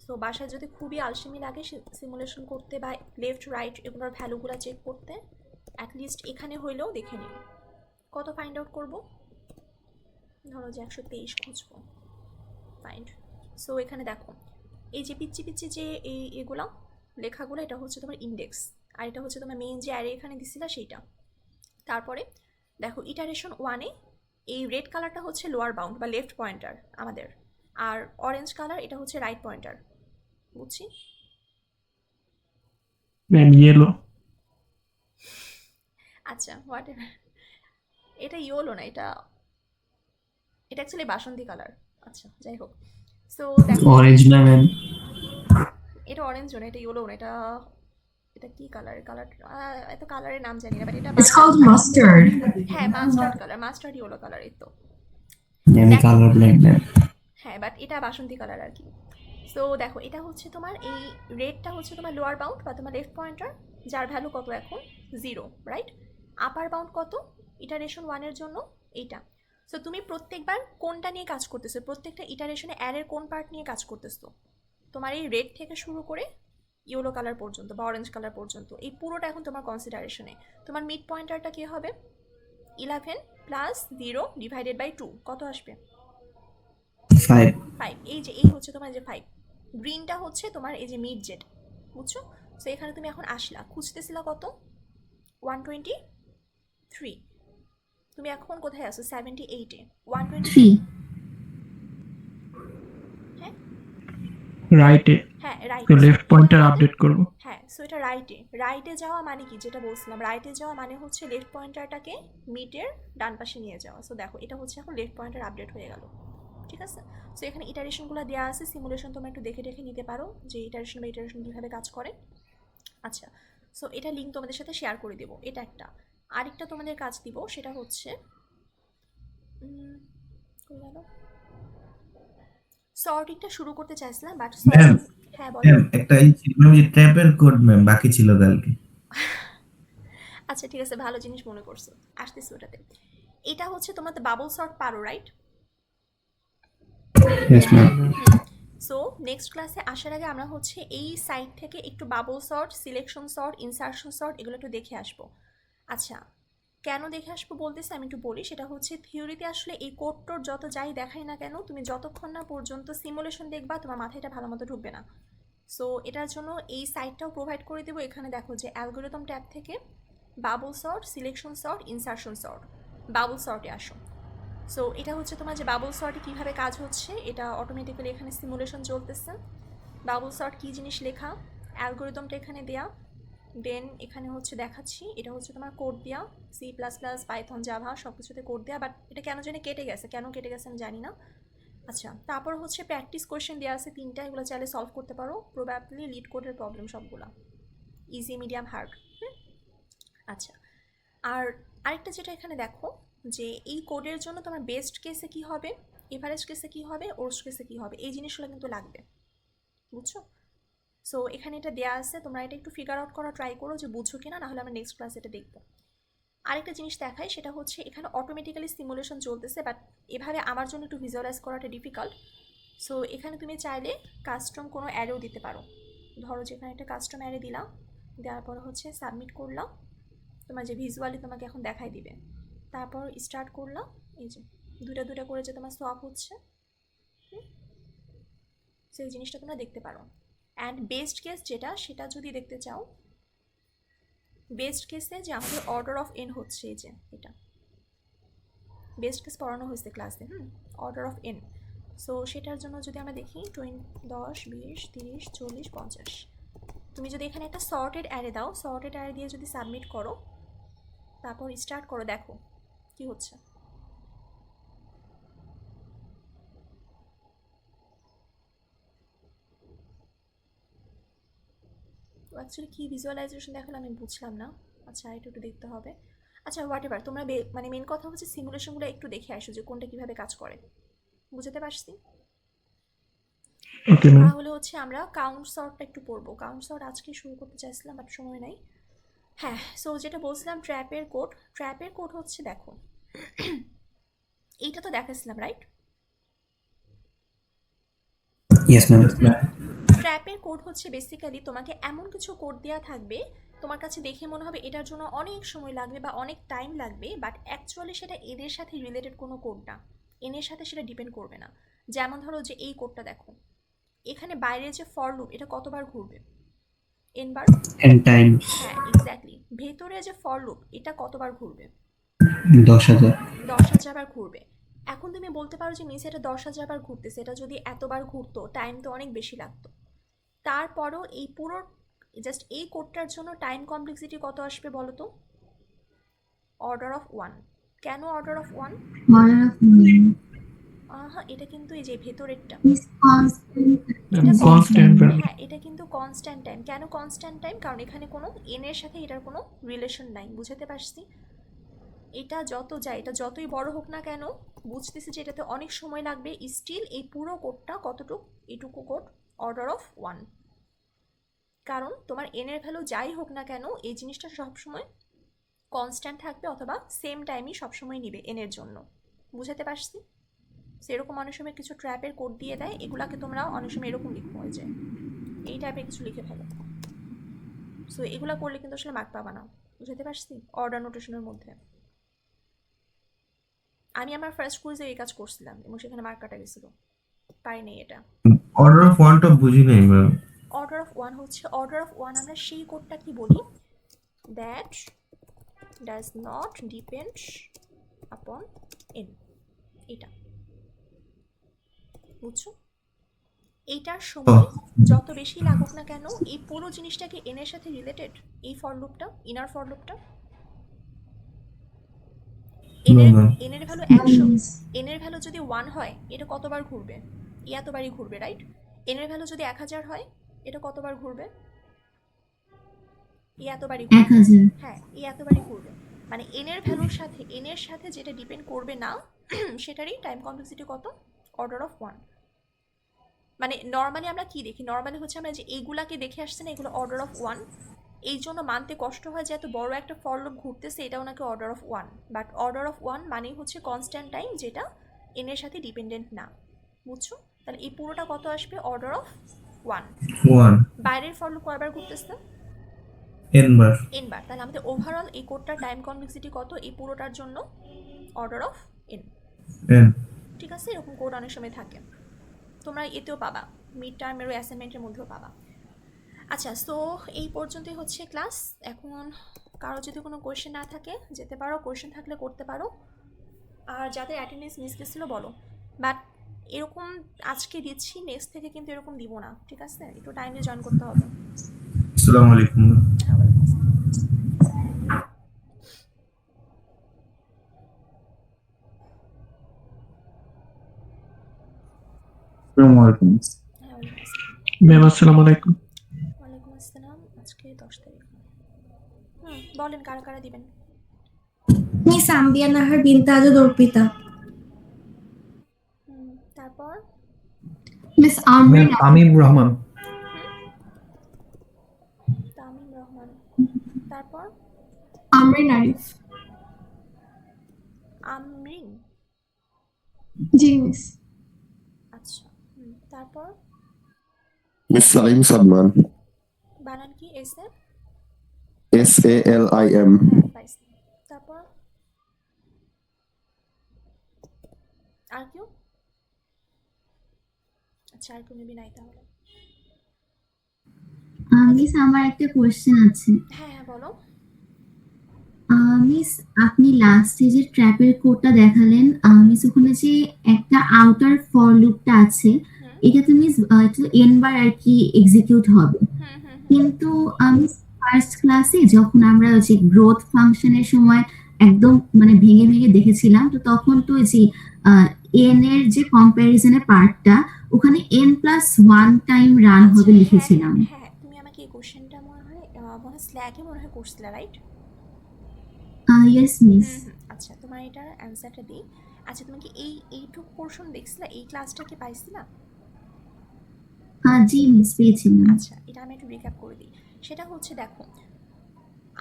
সো বাসায় যদি খুবই আলসেমি লাগে সিমুলেশন করতে বা লেফট রাইট এগুলোর ভ্যালুগুলো চেক করতে, অ্যাটলিস্ট এখানে হইলেও দেখে নিও। কত ফাইন্ড আউট করবো? ধরো যে 123 খুঁজবো, ফাইন্ড। সো এখানে দেখো এই যে পিচ্ছি পিচ্ছি যে এগুলো লেখাগুলো, এটা হচ্ছে তোমার ইন্ডেক্স, আর এটা হচ্ছে তোমার মেইন যে অ্যারে এখানে দিছিলা সেইটা। তারপরে দেখো ইটারেশন 1-এ এই রেড কালারটা হচ্ছে লোয়ার বাউন্ড বা লেফট পয়েন্টার আমাদের, আর অরেঞ্জ কালার এটা হচ্ছে রাইট পয়েন্টার, বুঝছি? Ma'am yellow. আচ্ছা হোয়াট এভার, এটা ইয়েলো না, এটা এটা অ্যাকচুয়ালি বাসন্তী কালার। আচ্ছা যাই হোক, সো দেখো অরেঞ্জ না ম্যাম? এটা অরেঞ্জ না, এটা ইয়েলো না, এটা এটা কি কালার? কালার এত কালারের নাম জানি না, বাট এটা It's called mustard. হ্যাঁ mustard colour, mustard yellow colour, এই তো। আমি কালার ব্লাইন্ড ম্যাম। হ্যাঁ বাট এটা বাসন্তী কালার আর কি। সো দেখো এটা হচ্ছে তোমার এই রেডটা হচ্ছে তোমার লোয়ার বাউন্ড বা তোমার লেফট পয়েন্টার, যার ভ্যালু কত এখন 0, রাইট? আপার বাউন্ড কত ইটারেশন 1-এর জন্য? এইটা। সো তুমি প্রত্যেকবার কোনটা নিয়ে কাজ করতেছো, প্রত্যেকটা ইটারেশনে অ্যারের কোন পার্ট নিয়ে কাজ করতেছো? তোমার এই রেড থেকে শুরু করে ইয়েলো কালার পর্যন্ত বা অরেঞ্জ কালার পর্যন্ত এই পুরোটা এখন তোমার কনসিডারেশনে। তোমার মিড পয়েন্টারটা কী হবে? 11 প্লাস 0 ডিভাইডেড বাই 2 কত আসবে? 5। 5। এই যে এই হচ্ছে তোমার যে 5, গ্রিনটা হচ্ছে তোমার এই যে মিড জেড, বুঝছো? সো এখানে তুমি এখন আসলা, খুঁজতেছিলা কত? 123। তুমি এখন কোথায় আসো? 78-এ। 123 3. হ্যাঁ রাইটে। হ্যাঁ রাইট। তো লেফট পয়েন্টার আপডেট করব। হ্যাঁ সো এটা রাইটে যাওয়া মানে কি, যেটা বলছিলাম রাইটে যাওয়া মানে হচ্ছে লেফট পয়েন্টারটাকে মিডের ডান পাশে নিয়ে যাওয়া। সো দেখো এটা হচ্ছে এখন লেফট পয়েন্টার আপডেট হয়ে গেল, ঠিক আছে? সো এখানে ইটারেশনগুলো দেওয়া আছে, সিমুলেশন তোমরা একটু দেখে দেখে নিতে পারো যে ইটারেশন বা ইটারেশন কীভাবে কাজ করে। আচ্ছা সো এটা লিঙ্ক তোমাদের সাথে শেয়ার করে দেবো, এটা একটা। আরেকটা তোমাদের কাজ দিব, সেটা হচ্ছে সর্টিংটা শুরু করতে চাইছিলাম বাট ম্যাম হ্যাঁ বলো। ম্যাম একটা এই ছিল ম্যাম, যে ট্র্যাপের কোড ম্যাম বাকি ছিল কালকে। আচ্ছা ঠিক আছে, ভালো জিনিস মনে করছো, আসতেছি ওটাতে। এটা হচ্ছে তোমার তো বাবল সর্ট পারো, right? Yes ma'am. So next ক্লাসে আসার আগে আমরা হচ্ছে এই সাইট থেকে একটু bubble sort, selection sort, insertion sort এগুলো একটু দেখে আসবো। আচ্ছা কেন দেখে আসবো বলতেছি আমি একটু বলি। সেটা হচ্ছে থিওরিতে আসলে এই কোডটোর যত যাই দেখাই না কেন, তুমি যতক্ষণ না পর্যন্ত সিমুলেশন দেখবা তোমার মাথায় এটা ভালো মতো ঢুকবে না। সো এটার জন্য এই সাইটটাও প্রোভাইড করে দেবো। এখানে দেখো যে অ্যালগোরিদম ট্যাব থেকে bubble sort, selection sort, insertion sort, bubble saute আসো। সো এটা হচ্ছে তোমার যে বাবল সর্টে কীভাবে কাজ হচ্ছে, এটা অটোমেটিক্যালি এখানে সিমুলেশন চলতেছে। বাবল সর্ট কী জিনিস লেখা, অ্যালগোরিদমটা এখানে দেয়া, দেন এখানে হচ্ছে দেখাচ্ছি এটা হচ্ছে তোমার কোড দেওয়া, C++, পাইথন, জাভা সব কিছুতে কোড দেওয়া, বাট এটা কেন জানি কেটে গেছে, কেন কেটে গেছে আমি জানি না। আচ্ছা তারপর হচ্ছে প্র্যাকটিস কোয়েশ্চেন দেওয়া আছে 3টা, এগুলো চাইলে সলভ করতে পারো। প্রবাবলি লিড কোডের প্রবলেম সবগুলো, ইজি, মিডিয়াম, হার্ড। আচ্ছা আর আরেকটা যেটা এখানে দেখো যে এই কোডের জন্য তোমার বেস্ট কেসে কী হবে, এভারেজ কেসে কী হবে, ওর্স্ট কেসে কী হবে, এই জিনিসগুলো কিন্তু লাগবে, বুঝছো? সো এখানে এটা দেওয়া আছে, তোমরা এটা একটু ফিগার আউট করা ট্রাই করো যে বুঝছো কিনা, নাহলে আমরা নেক্সট ক্লাসে এটা দেখবো। আরেকটা জিনিস দেখাই, সেটা হচ্ছে এখানে অটোমেটিক্যালি সিমুলেশন চলতেছে, বাট এভাবে আমার জন্য একটু ভিজুয়ালাইজ করাটা ডিফিকাল্ট। সো এখানে তুমি চাইলে কাস্টম কোনো অ্যারেও দিতে পারো। ধরো যেখানে একটা কাস্টম অ্যারে দিলাম, দেওয়ার পর হচ্ছে সাবমিট করলাম, তোমার যে ভিজুয়ালি তোমাকে এখন দেখাই দিবে। তারপর স্টার্ট করলাম, এই যে দুটা দুটা করে যে তোমার সোয়াপ হচ্ছে, সেই জিনিসটা তোমরা দেখতে পারো। অ্যান্ড বেস্ট কেস যেটা, সেটা যদি দেখতে চাও, বেস্ট কেসে যে আমাদের অর্ডার অফ এন হচ্ছে, এই যে এটা বেস্ট কেস পড়ানো হয়েছে ক্লাসে, অর্ডার অফ এন। সো সেটার জন্য যদি আমরা দেখি 10, 20, 30, 40, 50, তুমি যদি এখানে একটা সর্টেড অ্যারে দাও, সর্টেড অ্যারে দিয়ে যদি সাবমিট করো, তারপর স্টার্ট করো, দেখো কি হচ্ছে। অ্যাকচুয়ালি কী ভিজুয়ালাইজেশন দেখালে আমি বুঝলাম না। আচ্ছা এটা একটু দেখতে হবে। আচ্ছা হোয়াট এভার, তোমরা মানে মেন কথা হচ্ছে সিমুলেশনগুলো একটু দেখে আসো যে কোনটা কিভাবে কাজ করে, বুঝতে পারছি? Okay ma'am. তাহলে হচ্ছে আমরা কাউন্ট সর্টটা একটু পড়বো। কাউন্ট সর্ট আজকে শুরু করতে চাইছিলাম বাট সময় নাই। হ্যাঁ, সো যেটা বলছিলাম ট্র্যাপের কোড হচ্ছে দেখো এইটা তো দেখাচ্ছিলাম রাইট। Yes ma'am. ট্র্যাপের কোড হচ্ছে বেসিক্যালি তোমাকে এমন কিছু কোড দেওয়া থাকবে, তোমার কাছে দেখে মনে হবে এটার জন্য অনেক সময় লাগবে বা অনেক টাইম লাগবে, বাট অ্যাকচুয়ালি সেটা এদের সাথে রিলেটেড কোনো কোড না, এনের সাথে সেটা ডিপেন্ড করবে না। যেমন ধরো যে এই কোডটা দেখো, এখানে বাইরে যে ফর লুপ এটা কতবার ঘুরবে? এন বার। এন টাইমস হ্যাঁ এক্স্যাক্টলি। ভেতরে যে ফর লুপ এটা কতবার ঘুরবে? 10,000। 10,000 বার ঘুরবে। এখন তুমি বলতে পারো যে মিস এটা 10,000 বার ঘুরতেছে, এটা যদি এতবার ঘুরতো টাইম তো অনেক বেশি লাগতো। তারপরও এই পুরো জাস্ট এই কোডটার জন্য টাইম কমপ্লেক্সিটি কত আসবে বলো তো? Order of 1। কেন order of 1? Order of one হ্যাঁ এটা কিন্তু এই যে ভেতরেরটা, is constant. এটা কনস্ট্যান্ট ভ্যালু। হ্যাঁ এটা কিন্তু কনস্ট্যান্ট টাইম। কেন কনস্ট্যান্ট টাইম? কারণ এখানে কোনো এন এর সাথে এটার কোনো রিলেশন নাই, বুঝতে পারছি? এটা যত যায়, এটা যতই বড় হোক না কেন, বুঝতেছি যে এটাতে অনেক সময় লাগবে, স্টিল এই পুরো কোডটা কতটুকু, এইটুকু কোড অর্ডার অফ 1। কারণ তোমার এন এর ভ্যালু যাই হোক না কেন এই জিনিসটা সবসময় কনস্ট্যান্ট থাকবে অথবা সেম টাইমই সবসময় নিবে এন এর জন্য, বুঝতে পারছি? সেরকম অনেক সময় কিছু ট্র্যাপের কোড দিয়ে দেয়, এগুলাকে তোমরা অনেক সময় এরকম লিখতে হয় যে এই টাইপের কিছু লিখে ফেলো। সো এগুলো করলে কিন্তু আসলে মার্ক পাবা না, বুঝতে পারছি? অর্ডার নোটেশনের মধ্যে আমি আমার ফার্স্ট কুইজে এই কাজ করছিলাম এবং সেখানে মার্ক কাটা গেছিল, পাই নেই এটা। অর্ডার অফ ওয়ানটা বুঝি নাই ম্যাম। অর্ডার অফ 1 হচ্ছে অর্ডার অফ 1 আমরা সেই কোডটা কি বলি? দ্যাট ডাজ নট ডিপেন্ড আপন এন। এটা বুঝছো? এইটার সময় যত বেশি লাগুক না কেন এই পুরো জিনিসটাকে এন এর সাথে রিলেটেড, এই ফর লুপটা, ইনার ফর লুপটা। এনের ভ্যালু 100, এনের ভ্যালু যদি 1 হয় এটা কতবার ঘুরবে? এতবারই ঘুরবে রাইট। এনের ভ্যালু যদি 1000 হয় এটা কতবার ঘুরবে? এতবারই ঘুরবে। 1000 হ্যাঁ এতবারই ঘুরবে। মানে এনের ভ্যালুর সাথে এনের সাথে যেটা ডিপেন্ড করবে না সেটারই টাইম কমপ্লেক্সিটি কত? Order of 1। মানে নর্মালি আমরা কি দেখি? নর্মালি হচ্ছে আমরা যে এইগুলাকে দেখে আসছি না, এগুলো অর্ডার অফ 1, এই জন্য মানতে কষ্ট হয় যে এত বড় একটা ফর লুপ ঘুরতেছে এটাও নাকি order of 1, but order of 1 মানেই হচ্ছে কনস্ট্যান্ট টাইম যেটা এন এর সাথে ডিপেন্ডেন্ট না, বুঝছো? তাহলে এই পুরোটা কত আসবে? Order of 1। 1 বাইরের ফর লুপ কয়বার ঘুরতেছে? n বার। এন বার। তাহলে আমাদের ওভারঅল এই কোডটার টাইম কমপ্লেক্সিটি কত এই পুরোটার জন্য? Order of N. n ঠিক আছে, এরকম কোড অনেক সময় থাকে, তোমরা এতেও পাবা, মিড টার্মের অ্যাসাইনমেন্টের মধ্যেও পাবা। আচ্ছা সো এই পর্যন্তই হচ্ছে ক্লাস। এখন কারো যদি কোনো কোয়েশ্চেন না থাকে যেতে পারো, কোয়েশ্চেন থাকলে করতে পারো। আর যাদের অ্যাটেন্ডেন্স মিস গেছিলো বলো, বাট এরকম আজকে দিচ্ছি, নেক্সট থেকে কিন্তু এরকম দিব না, ঠিক আছে? একটু টাইমে জয়েন করতে হবে। আসসালামু আলাইকুম। আসসালামু আলাইকুম। হ্যাঁ ওয়ালাইকুম আসসালাম। ম্যাম আসসালামু আলাইকুম। ওয়ালাইকুম আসসালাম। আজকে 10 তারিখ। বলেন কারা কারা দিবেন? Miss Ambia Nahar Binta Ajo Dorpita. তারপর Miss Amrin তামিম রহমান। তামিম রহমান। তারপর Amrin Arif. Amrin. Ji Miss. আচ্ছা তারপর মিস সালিম সাদমান। বানান কি? S A SALIM। হ্যাঁ পাইছি। তারপর আর কেউ? আচ্ছা আর কেউ নেবি নাই তাহলে? মিস আমার একটা কোশ্চেন আছে। হ্যাঁ হ্যাঁ বলো। মিস আপনি লাস্টে যে ট্র্যাপের কোডটা দেখালেন, মিস ওখানে যে একটা আউটার ফর লুপটা আছে এটা তো মিস এন বার আর কি এক্সিকিউট হবে, কিন্তু আমি ফার্স্ট ক্লাসে যখন আমরা যে গ্রোথ ফাংশনের সময় একদম মানে ভেঙে ভেঙে দেখেছিলাম, তো তখন তো যে এন এর যে কম্প্যারিজনের পার্টটা ওখানে n+1 টাইম রান হবে লিখেছিলাম। হ্যাঁ তুমি আমাকে এই কোশ্চেনটা মনে হয় স্ল্যাকে মনে হয় করছিলা রাইট? Yes miss. আচ্ছা, তোমার এটার অ্যান্সারটা দিই। আচ্ছা, তুমি কি এইটুক পোর্শন দেখছিলা, এই ক্লাসটা কি পাইছিলা? জি মিস, পেয়েছিলাম। আচ্ছা, এটা আমি একটু রিক্যাপ করে দিই। সেটা হচ্ছে দেখো,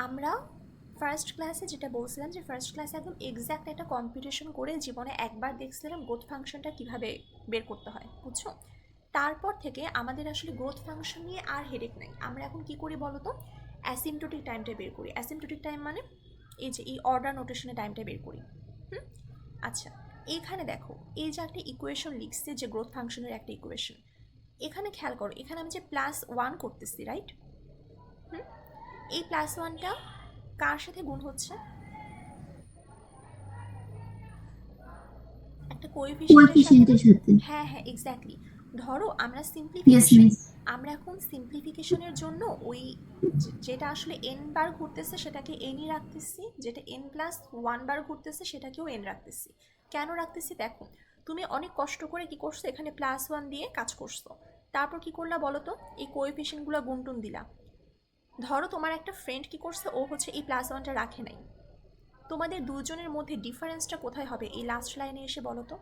আমরা ফার্স্ট ক্লাসে যেটা বলছিলাম যে ফার্স্ট ক্লাসে একদম এক্স্যাক্ট একটা কম্পিটিশন করে জীবনে একবার দেখছিলাম গ্রোথ ফাংশনটা কিভাবে বের করতে হয়, বুঝছো? তারপর থেকে আমাদের আসলে গ্রোথ ফাংশন নিয়ে আর হেডেক নাই। আমরা এখন কি করি বলো তো, অ্যাসিম্পটোটিক টাইমটা বের করি। অ্যাসিম্পটোটিক টাইম মানে এই যে এই অর্ডার নোটেশনের টাইমটা বের করি। আচ্ছা, এইখানে দেখো, এই যে একটা ইকুয়েশন লিখছে যে গ্রোথ ফাংশনের একটা ইকুয়েশন, এখানে খেয়াল করো, এখানে আমি যে +1 করতেছি, রাইট? এই +1টা কার সাথে গুণ হচ্ছে? একটা কোএফিসিয়েন্টের সাথে। হ্যাঁ হ্যাঁ, এক্স্যাক্টলি। ধরো আমরা ইয়েস মিস। আমরা এখন সিম্পলিফিকেশনের জন্য ওই যেটা আসলে n বার ঘুরতেছে সেটাকে nই রাখতেছি, যেটা n+1 বার ঘুরতেছে সেটাকেও n রাখতেছি। কেন রাখতেছি দেখো, তুমি অনেক কষ্ট করে কি করছো, এখানে +1 দিয়ে কাজ করছো, তারপর কি করলা বলো তো, এই কোএফিসিয়েন্টগুলো গুণটুন দিলা। ধরো তোমার একটা ফ্রেন্ড কি করছে, ও হচ্ছে এই +1টা রাখে নাই। তোমাদের দুজনের মধ্যে ডিফারেন্সটা কোথায় হবে এই লাস্ট লাইনে এসে বলো তো,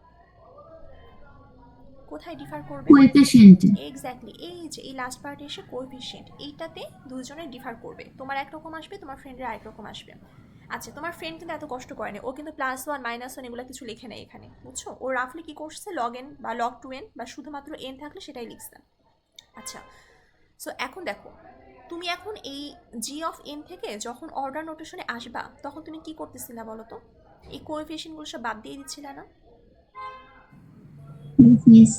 কোথায় ডিফার করবে? কোএফিসিয়েন্টে। এক্স্যাক্টলি, এই যে এই লাস্ট পার্টে এসে কোএফিসিয়েন্ট, এইটাতে দুজনের ডিফার করবে। তোমার একরকম আসবে, তোমার ফ্রেন্ডের আরেক রকম আসবে। আচ্ছা, তোমার ফ্রেন্ড কিন্তু এত কষ্ট করেনি, ও কিন্তু +1 -1 এগুলো কিছু লিখে নেয় এখানে, বুঝছো? ও রাফলি কি করছে, log n বা log 2n বা শুধুমাত্র n থাকলে সেটাই লিখছে। আচ্ছা, সো এখন দেখো, তুমি এখন এই জি অফ n থেকে যখন অর্ডার নোটেশনে আসবা তখন তুমি কি করতেছিলা বলো তো, এই কোএফিসিয়েন্টগুলো সব বাদ দিয়ে দিচ্ছিলা না? Yes miss.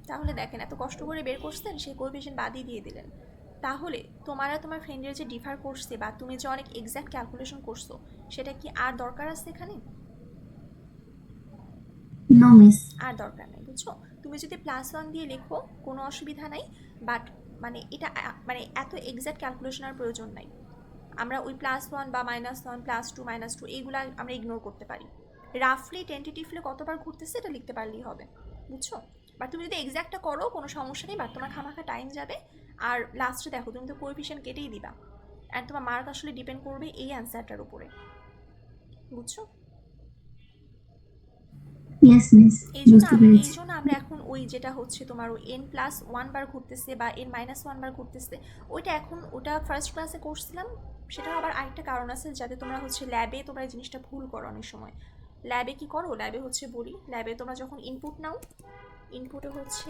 তাহলে দেখেন, এত কষ্ট করে বের করছেন, সেই কোএফিসিয়েন্ট বাদই দিয়ে দিলেন। তাহলে তোমার আর তোমার ফ্রেন্ডের যে ডিফার করছে বা তুমি যে অনেক এক্স্যাক্ট ক্যালকুলেশন করছো, সেটা কি আর দরকার আছে এখানে? No miss. আর দরকার নেই, বুঝছো? তুমি যদি +1 দিয়ে লেখো কোনো অসুবিধা নাই, বাট মানে এটা মানে এত এক্স্যাক্ট ক্যালকুলেশন আর প্রয়োজন নাই। আমরা ওই +1 বা -1 +2 -2 এইগুলো আমরা ইগনোর করতে পারি। রাফলি টেন্টেটিভলি কতবার ঘুরতেছে এটা লিখতে পারলেই হবে, বুঝছো? বাট তুমি যদি এক্স্যাক্টটা করো কোনো সমস্যা নেই, বাট তোমার খামাখা টাইম যাবে। আর লাস্টে দেখো, তুমি তো কোএফিসিয়েন্ট কেটেই দিবা, অ্যান্ড তোমার মার্ক আসলে ডিপেন্ড করবে এই অ্যান্সারটার উপরে, বুঝছো? ইয়েস মিস, বুঝতে পেরেছি। এই জন্য আমরা এখন ওই যেটা হচ্ছে তোমার ওই n+1 বার ঘুরতেছে বা n-1 বার ঘুরতেছে, ওইটা এখন ওটা ফার্স্ট ক্লাসে করছিলাম। সেটা আবার আরেকটা কারণ আছে, যাতে তোমরা হচ্ছে ল্যাবে তোমরা এই জিনিসটা ভুল করো অনেক সময়। ল্যাবে কি করো, ল্যাবে হচ্ছে বলি, ল্যাবে তোমরা যখন ইনপুট নাও, ইনপুটে হচ্ছে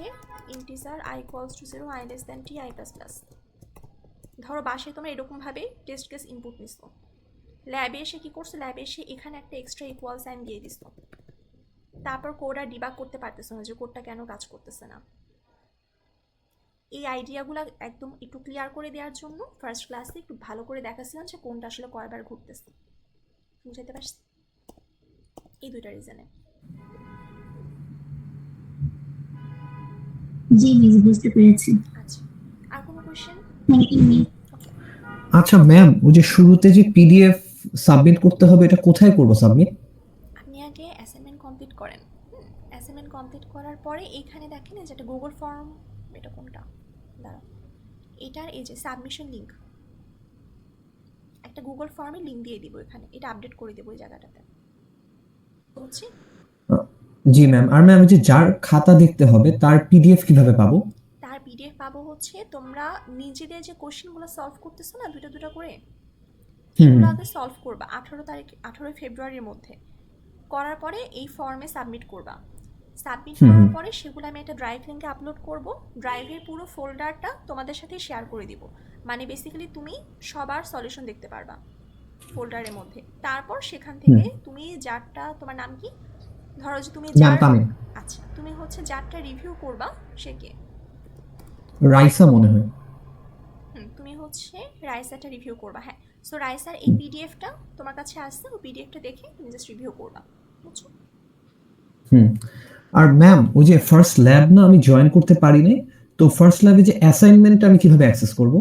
integer i = 0, i t, i++। ধরো বাসায় তোমরা এরকমভাবে টেস্ট কেস ইনপুট নিছো, ল্যাবে এসে কি করছো, ল্যাবে এসে এখানে একটা এক্সট্রা ইকুয়াল সাইন দিয়ে দিছো, তারপর কোড আর ডিবাগ করতে পারতেছে না যে কোডটা কেন কাজ করতেছে না। এই আইডিয়াগুলো একদম একটু ক্লিয়ার করে দেওয়ার জন্য ফার্স্ট ক্লাসে একটু ভালো করে দেখাচ্ছিলাম যে কোনটা আসলে কয়বার ঘুরতেছে, বুঝাতে পারছি? এই দুইটা রিজনে। জি মিস, বুঝতে পেরেছি। আচ্ছা, আর কোনো question? Thank you miss. Okay, আচ্ছা ম্যাম, ওই যে শুরুতে যে পিডিএফ সাবমিট করতে হবে, এটা কোথায় করব সাবমিট? আপনি আগে অ্যাসাইনমেন্ট কমপ্লিট করেন। অ্যাসাইনমেন্ট কমপ্লিট করার পরে এইখানে দেখেন যেটা গুগল ফর্ম, এটা কোনটা দাঁড়াও, এটার এই যে সাবমিশন লিঙ্ক, একটা গুগল ফর্মে লিঙ্ক দিয়ে দিব এখানে, এটা আপডেট করে দেবো ওই জায়গাটাতে, বুঝছি? জি ম্যাম। আর ম্যাম, যে যার খাতা দেখতে হবে তার পিডিএফ কিভাবে পাবো? তার পিডিএফ পাবো হচ্ছে, তোমরা নিজেদের যে কোশ্চেনগুলো সলভ করতেছো না দুটো দুটো করে, এগুলো আগে সলভ করবা 18 ফেব্রুয়ারির মধ্যে। করার পরে এই ফর্মে সাবমিট করবা। সাবমিট করার পরে সেগুলো আমি একটা ড্রাইভ লিঙ্কে আপলোড করব। ড্রাইভের পুরো ফোল্ডারটা তোমাদের সাথে শেয়ার করে দিব, মানে বেসিক্যালি তুমি সবার সলিউশন দেখতে পারবা ফোল্ডারের মধ্যে। তারপর সেখান থেকে তুমি যারটা, তোমার নাম কি, ধরো যে তুমি যার, আচ্ছা তুমি হচ্ছে যারটা রিভিউ করবা সে কে? রাইসা মনে হয়। তুমি হচ্ছে রাইসাটা রিভিউ করবা। হ্যাঁ, সো রাইসার এই পিডিএফটা তোমার কাছে আসছে, ওই পিডিএফটা দেখে তুমি জাস্ট রিভিউ করবা, বুঝছো? আর ম্যাম, ওই যে ফার্স্ট ল্যাব না আমি জয়েন করতে পারিনি, তো ফার্স্ট ল্যাবে যে অ্যাসাইনমেন্ট আমি কিভাবে অ্যাক্সেস করব?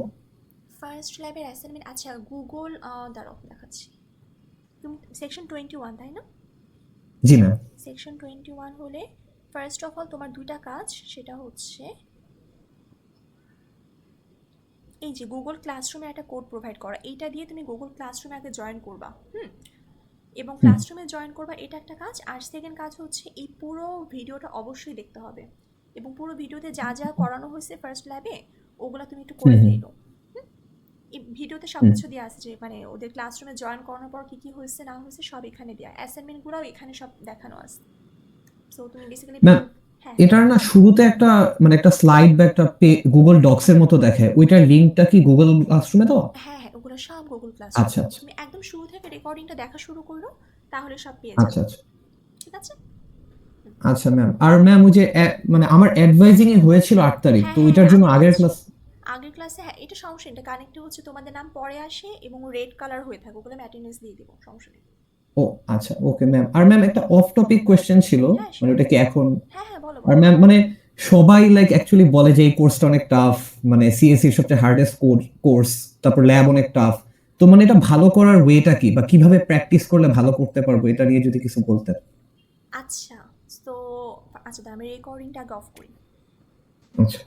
ফার্স্ট ল্যাবের অ্যাসাইনমেন্ট, আচ্ছা গুগল, দাঁড়াও দেখাচ্ছি। তুমি সেকশন 21 তাই না? জি ম্যাম। সেকশন 21 হলে ফার্স্ট অফ অল তোমার দুইটা কাজ, সেটা হচ্ছে এই যে গুগল ক্লাসরুমে একটা কোড প্রোভাইড করা, এইটা দিয়ে তুমি গুগল ক্লাসরুমে আগে জয়েন করবা। এবং ক্লাসরুমে জয়েন করবা, এটা একটা কাজ। আর সেকেন্ড কাজ হচ্ছে এই পুরো ভিডিওটা অবশ্যই দেখতে হবে, এবং পুরো ভিডিওতে যা যা করানো হয়েছে ফার্স্ট ল্যাবে ওগুলা তুমি একটু করে ফেলো। এই ভিডিওতে সব কিছু দেওয়া আছে, যে মানে ওদের ক্লাসরুমে জয়েন করানোর পর কী কী হয়েছে না হয়েছে সব এখানে দেওয়া, অ্যাসাইনমেন্টগুলোও এখানে সব দেখানো আছে। সো তুমি বেসিক্যালি ম্যাম, হ্যাঁ এটার না শুরুতে একটা মানে একটা স্লাইড বা একটা গুগল ডক্স এর মতো দেখে, ওইটার লিংকটা কি গুগল ক্লাসরুমে দেওয়া? হ্যাঁ হ্যাঁ, ওগুলো সব গুগল ক্লাস। আচ্ছা আচ্ছা তুমি একদম শুরু থেকে রেকর্ডিংটা দেখা শুরু করো, তাহলে সব পেয়ে আচ্ছা যাবে। আচ্ছা ঠিক আছে? আচ্ছা ম্যাম। আর ম্যাম ওই যে মানে আমার অ্যাডভাইজিং এ হয়েছিল 8 তারিখ, হ্যাঁ তো হ্যাঁ ওইটার হ্যাঁ, জন্য আমি আগের বলছি। ক্লাস। আগের ক্লাসে হ্যাঁ, এটা সমস্যা, এটা কানেক্টে হচ্ছে তোমাদের নাম পরে আসে এবং রেড কালার হয়ে থাকে, ওগুলো আমি অ্যাটেন্ডেন্স দিয়ে দিব, সমস্যা নেই। ও আচ্ছা, ওকে ম্যাম। আর ম্যাম একটা অফ টপিক কোশ্চেন ছিল, হ্যাঁ মানে ওটা কি এখন? হ্যাঁ হ্যাঁ, বলো আর বলো। ম্যাম মানে সবাই লাইক অ্যাকচুয়ালি বলে যে এই কোর্সটা অনেক টাফ, মানে সিএসসি এর সবচেয়ে হার্ডেস্ট কোর্স, তারপর ল্যাব অনেক টাফ। তো মানে এটা ভালো করার ওয়েটা কি, বা কিভাবে প্র্যাকটিস করলে ভালো করতে পারবো, এটা নিয়ে যদি কিছু বলতেন। আচ্ছা, তো আচ্ছা আমি রেকর্ডিংটা আগে অফ করি। আচ্ছা।